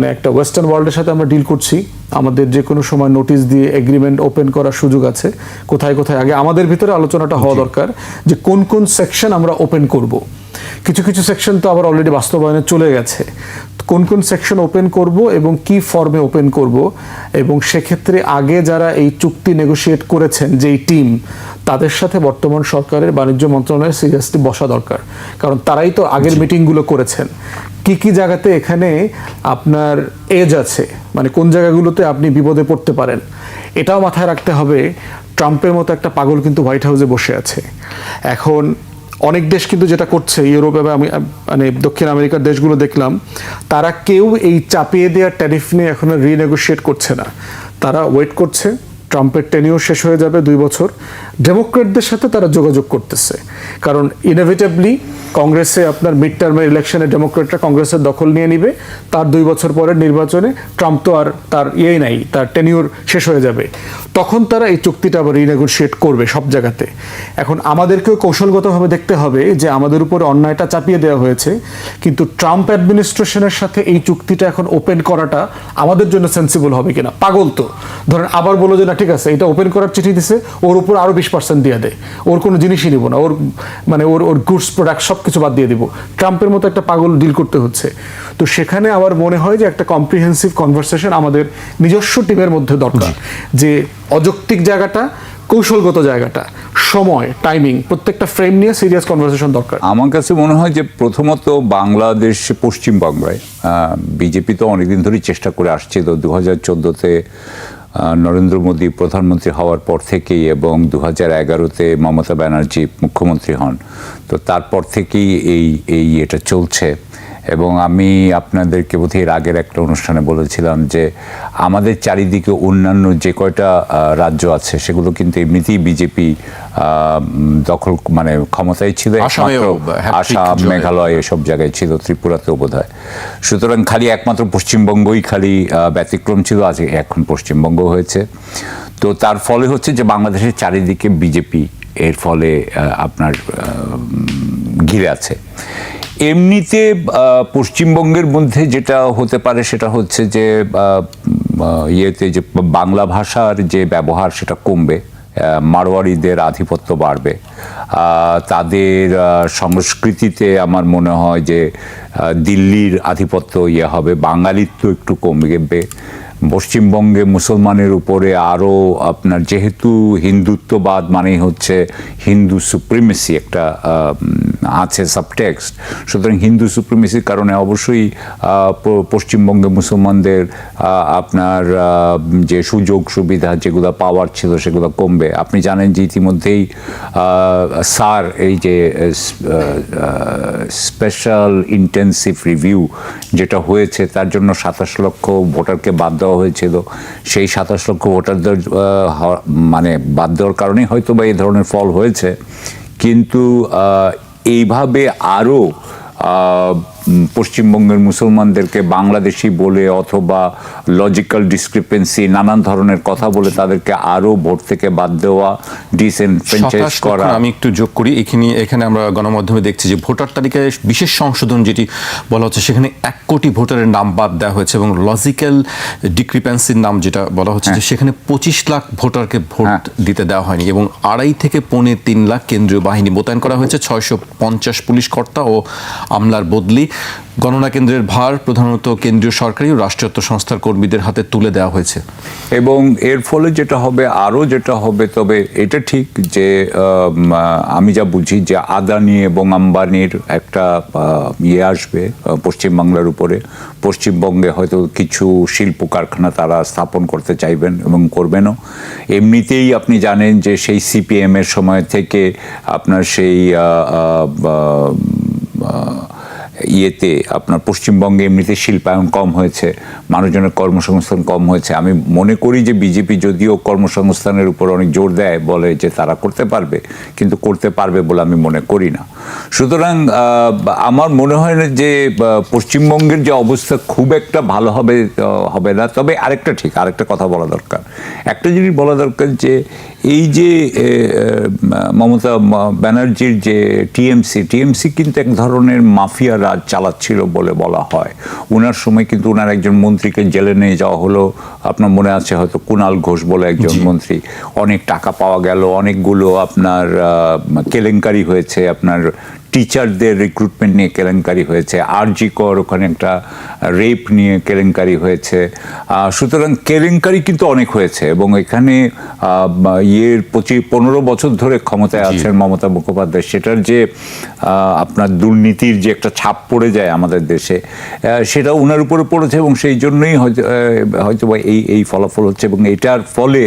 একটা ওয়েস্টার্ন ওয়ার্ল্ডের সাথে আমরা ডিল করছি, আমাদের যে কোনো সময় নোটিশ দিয়ে এগ্রিমেন্ট ওপেন করার সুযোগ আছে। কোথায় কোথায় আগে আমাদের ভিতরে আলোচনাটা হওয়া দরকার যে কোন কোন সেকশন আমরা ওপেন করব। কিছু কিছু সেকশন তো আবার অলরেডি বাস্তবায়নে চলে গেছে, কোন কোন সেকশন ওপেন করব এবং কি ফর্মে ওপেন করব, এবং সেক্ষেত্রে আগে যারা এই চুক্তি নেগোশিয়েট করেছেন যেই টিম, তাদের সাথে বর্তমান সরকারের বাণিজ্য মন্ত্রণালয়ের সিরিয়াসলি বসা দরকার, কারণ তারাই তো আগের মিটিংগুলো করেছেন। কি কি জায়গাতে এখানে আপনার এজ আছে, মানে কোন জায়গাগুলোতে আপনি বিপদে পড়তে পারেন, এটাও মাথায় রাখতে হবে। ট্রাম্পের মতো একটা পাগল কিন্তু হোয়াইট হাউসে বসে আছে। এখন অনেক দেশ কিন্তু যেটা করছে, ইউরোপ এবং আমি মানে দক্ষিণ আমেরিকার দেশগুলো দেখলাম, তারা কেউ এই চাপিয়ে দেওয়া ট্যারিফ নিয়ে এখনো রিনেগোশিয়েট করছে না, তারা ওয়েট করছে। ট্রাম্পের টেনিওর শেষ হয়ে যাবে 2 বছর, ডেমোক্রেটদের সাথে তারা যোগাযোগ করতেছে, কারণ ইনএভিটেবলি কংগ্রেসে আপনার মিড টার্মের ইলেকশনে ডেমোক্রেটরা কংগ্রেসের দখল নিয়ে নিবে, তার 2 বছর পরের নির্বাচনে ট্রাম্প তো আর তার নাই, তার টেনিওর শেষ হয়ে যাবে, তখন তারা এই চুক্তিটা আবার রিনেগোশিয়েট করবে সব জায়গাতে। এখন আমাদেরকেও কৌশলগতভাবে দেখতে হবে যে আমাদের উপরে অন্যায়টা চাপিয়ে দেওয়া হয়েছে, কিন্তু ট্রাম্প অ্যাডমিনিস্ট্রেশনের সাথে এই চুক্তিটা এখন ওপেন করাটা আমাদের জন্য সেন্সিবল হবে কিনা। পাগল তো ধরেন আবার বলো যে না ঠিক আছে এটা ওপেন করার চিঠি দিছে, ওর উপর আরো 20% দিয়ে দেয়, ওর কোনো জিনিসই নিব না, ওর মানে ওর গুডস প্রোডাক্ট সব কিছু বাদ দিয়ে দিব। ট্রাম্পের মতো একটা পাগল ডিল করতে হচ্ছে। তো সেখানে আমার মনে হয় যে একটা কম্প্রিহেন্সিভ কনভারসেশন আমাদের নিজস্ব টিমের মধ্যে দরকার, যে অযৌক্তিক জায়গাটা, কৌশলগত জায়গাটা, সময়, টাইমিং, প্রত্যেকটা ফ্রেম নিয়ে সিরিয়াস কনভারসেশন দরকার। আমার কাছে মনে হয় যে প্রথমত বাংলাদেশ, পশ্চিমবাংলায় বিজেপি তো অনেকদিন ধরেই চেষ্টা করে আসছিল। 2014-তে নরেন্দ্র মোদী প্রধানমন্ত্রী হওয়ার পর থেকেই এবং 2011-তে মমতা ব্যানার্জি মুখ্যমন্ত্রী হন, তো তারপর থেকেই এটা চলছে। এবং আমি আপনাদেরকে বোধহয় এর আগের একটা অনুষ্ঠানে বলেছিলাম যে আমাদের চারিদিকে অন্যান্য যে কয়টা রাজ্য আছে সেগুলো কিন্তু এমনিতেই বিজেপি দখল মানে ক্ষমতায় ছিল, আসাম, মেঘালয় এসব জায়গায় ছিল, ত্রিপুরাতেও বোধহয়। সুতরাং খালি একমাত্র পশ্চিমবঙ্গই খালি ব্যতিক্রম ছিল, আজ এখন পশ্চিমবঙ্গ হয়েছে। তো তার ফলে হচ্ছে যে বাংলাদেশের চারিদিকে বিজেপি এর ফলে আপনার ঘিরে আছে। এমনিতে পশ্চিমবঙ্গের মধ্যে যেটা হতে পারে সেটা হচ্ছে যে ইয়েতে যে বাংলা ভাষার যে ব্যবহার সেটা কমবে মারোয়ারিদের আধিপত্য বাড়বে, তাদের সংস্কৃতিতে আমার মনে হয় যে দিল্লির আধিপত্য হবে, বাঙালিত্ব একটু কমবে। পশ্চিমবঙ্গে মুসলমানের উপরে আরও আপনার যেহেতু হিন্দুত্ববাদ মানেই হচ্ছে হিন্দু সুপ্রিমেসি একটা আছে সাবটেক্সট, সুতরাং হিন্দু সুপ্রিমেসির কারণে অবশ্যই পশ্চিমবঙ্গে মুসলমানদের আপনার যে সুযোগ সুবিধা যেগুলো পাওয়ার ছিল সেগুলো কমবে। আপনি জানেন যে ইতিমধ্যেই স্যার এই যে স্পেশাল ইন্টেন্সিভ রিভিউ যেটা হয়েছে তার জন্য 27 লক্ষ ভোটারকে বাদ দেওয়া হয়েছিল। সেই 27 লক্ষ ভোটারদের মানে বাদ দেওয়ার কারণেই হয়তো বা এই ধরনের ফল হয়েছে, কিন্তু এইভাবে আরও পশ্চিমবঙ্গের মুসলমানদেরকে বাংলাদেশি বলে অথবা লজিক্যাল ডিসক্রিপেন্সি নানান ধরনের কথা বলে তাদেরকে আরও ভোট থেকে বাদ দেওয়া, ডিসএনফ্র্যাঞ্চাইজ করা। আমি একটু যোগ করি, এখানে আমরা গণমাধ্যমে দেখছি যে ভোটার তালিকায় বিশেষ সংশোধন যেটি বলা হচ্ছে সেখানে 1 কোটি ভোটারের নাম বাদ দেওয়া হয়েছে এবং লজিক্যাল ডিসক্রিপেন্সির নাম যেটা বলা হচ্ছে যে সেখানে 25 লাখ ভোটারকে ভোট দিতে দেওয়া হয়নি এবং 2.5 থেকে 3.5 লাখ কেন্দ্রীয় বাহিনী মোতায়েন করা হয়েছে, 650 পুলিশ কর্তা ও আমলার বদলি। গণনা কেন্দ্রের ভার প্রধানত কেন্দ্রীয় সরকারি ও রাষ্ট্রায়ত্ত সংস্থার কর্মীদের হাতে তুলে দেওয়া হয়েছে এবং এর ফলে যেটা হবে তবে এটা ঠিক যে আমি যা বুঝি যে আদানি এবং আম্বানির একটা আসবে পশ্চিমবাংলার উপরে। পশ্চিমবঙ্গে হয়তো কিছু শিল্প কারখানা তারা স্থাপন করতে চাইবেন এবং করবেনও। এমনিতেই আপনি জানেন যে সেই সিপিএম এর সময় থেকে আপনার সেই আপনার পশ্চিমবঙ্গে এমনিতে শিল্পায়ন কম হয়েছে, মানুষজনের কর্মসংস্থান কম হয়েছে। আমি মনে করি যে বিজেপি যদিও কর্মসংস্থানের উপর অনেক জোর দেয়, বলে যে তারা করতে পারবে, কিন্তু করতে পারবে বলে আমি মনে করি না। সুতরাং আমার মনে হয় না যে পশ্চিমবঙ্গের যে অবস্থা খুব একটা ভালো হবে না। তবে আরেকটা কথা বলা দরকার, একটা জিনিস বলা দরকার যে এই যে মমতা ব্যানার্জির যে টিএমসি কিন্তু এক ধরনের মাফিয়া রাজ চালাচ্ছিল বলে বলা হয়। ওনার সময় কিন্তু ওনার একজন মন্ত্রীকে জেলে নিয়ে যাওয়া হলো, আপনার মনে আছে হয়তো, কুণাল ঘোষ বলে একজন মন্ত্রী। অনেক টাকা পাওয়া গেল, অনেকগুলো আপনার কেলেঙ্কারি হয়েছে, আপনার টিচারদের রিক্রুটমেন্ট নিয়ে কেলেঙ্কারি হয়েছে, আরজি কর ওখানে একটা রেপ নিয়ে কেলেঙ্কারি হয়েছে। সুতরাং কেলেঙ্কারি কিন্তু অনেক হয়েছে এবং এখানে 15 বছর ধরে ক্ষমতায় আছেন মমতা মুখোপাধ্যায়, সেটার যে আপনার দুর্নীতির যে একটা ছাপ পড়ে যায় আমাদের দেশে, সেটা ওনার উপরে পড়েছে এবং সেই জন্যই হয়তো এই ফলাফল হচ্ছে। এবং এটার ফলে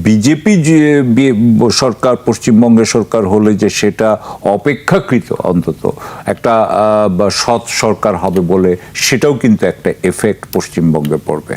বিজেপি যে সরকার, পশ্চিমবঙ্গের সরকার হলে যে সেটা অপেক্ষাকৃত অন্তত একটা সৎ সরকার হবে বলে, সেটাও কিন্তু একটা এফেক্ট পশ্চিমবঙ্গে পড়বে।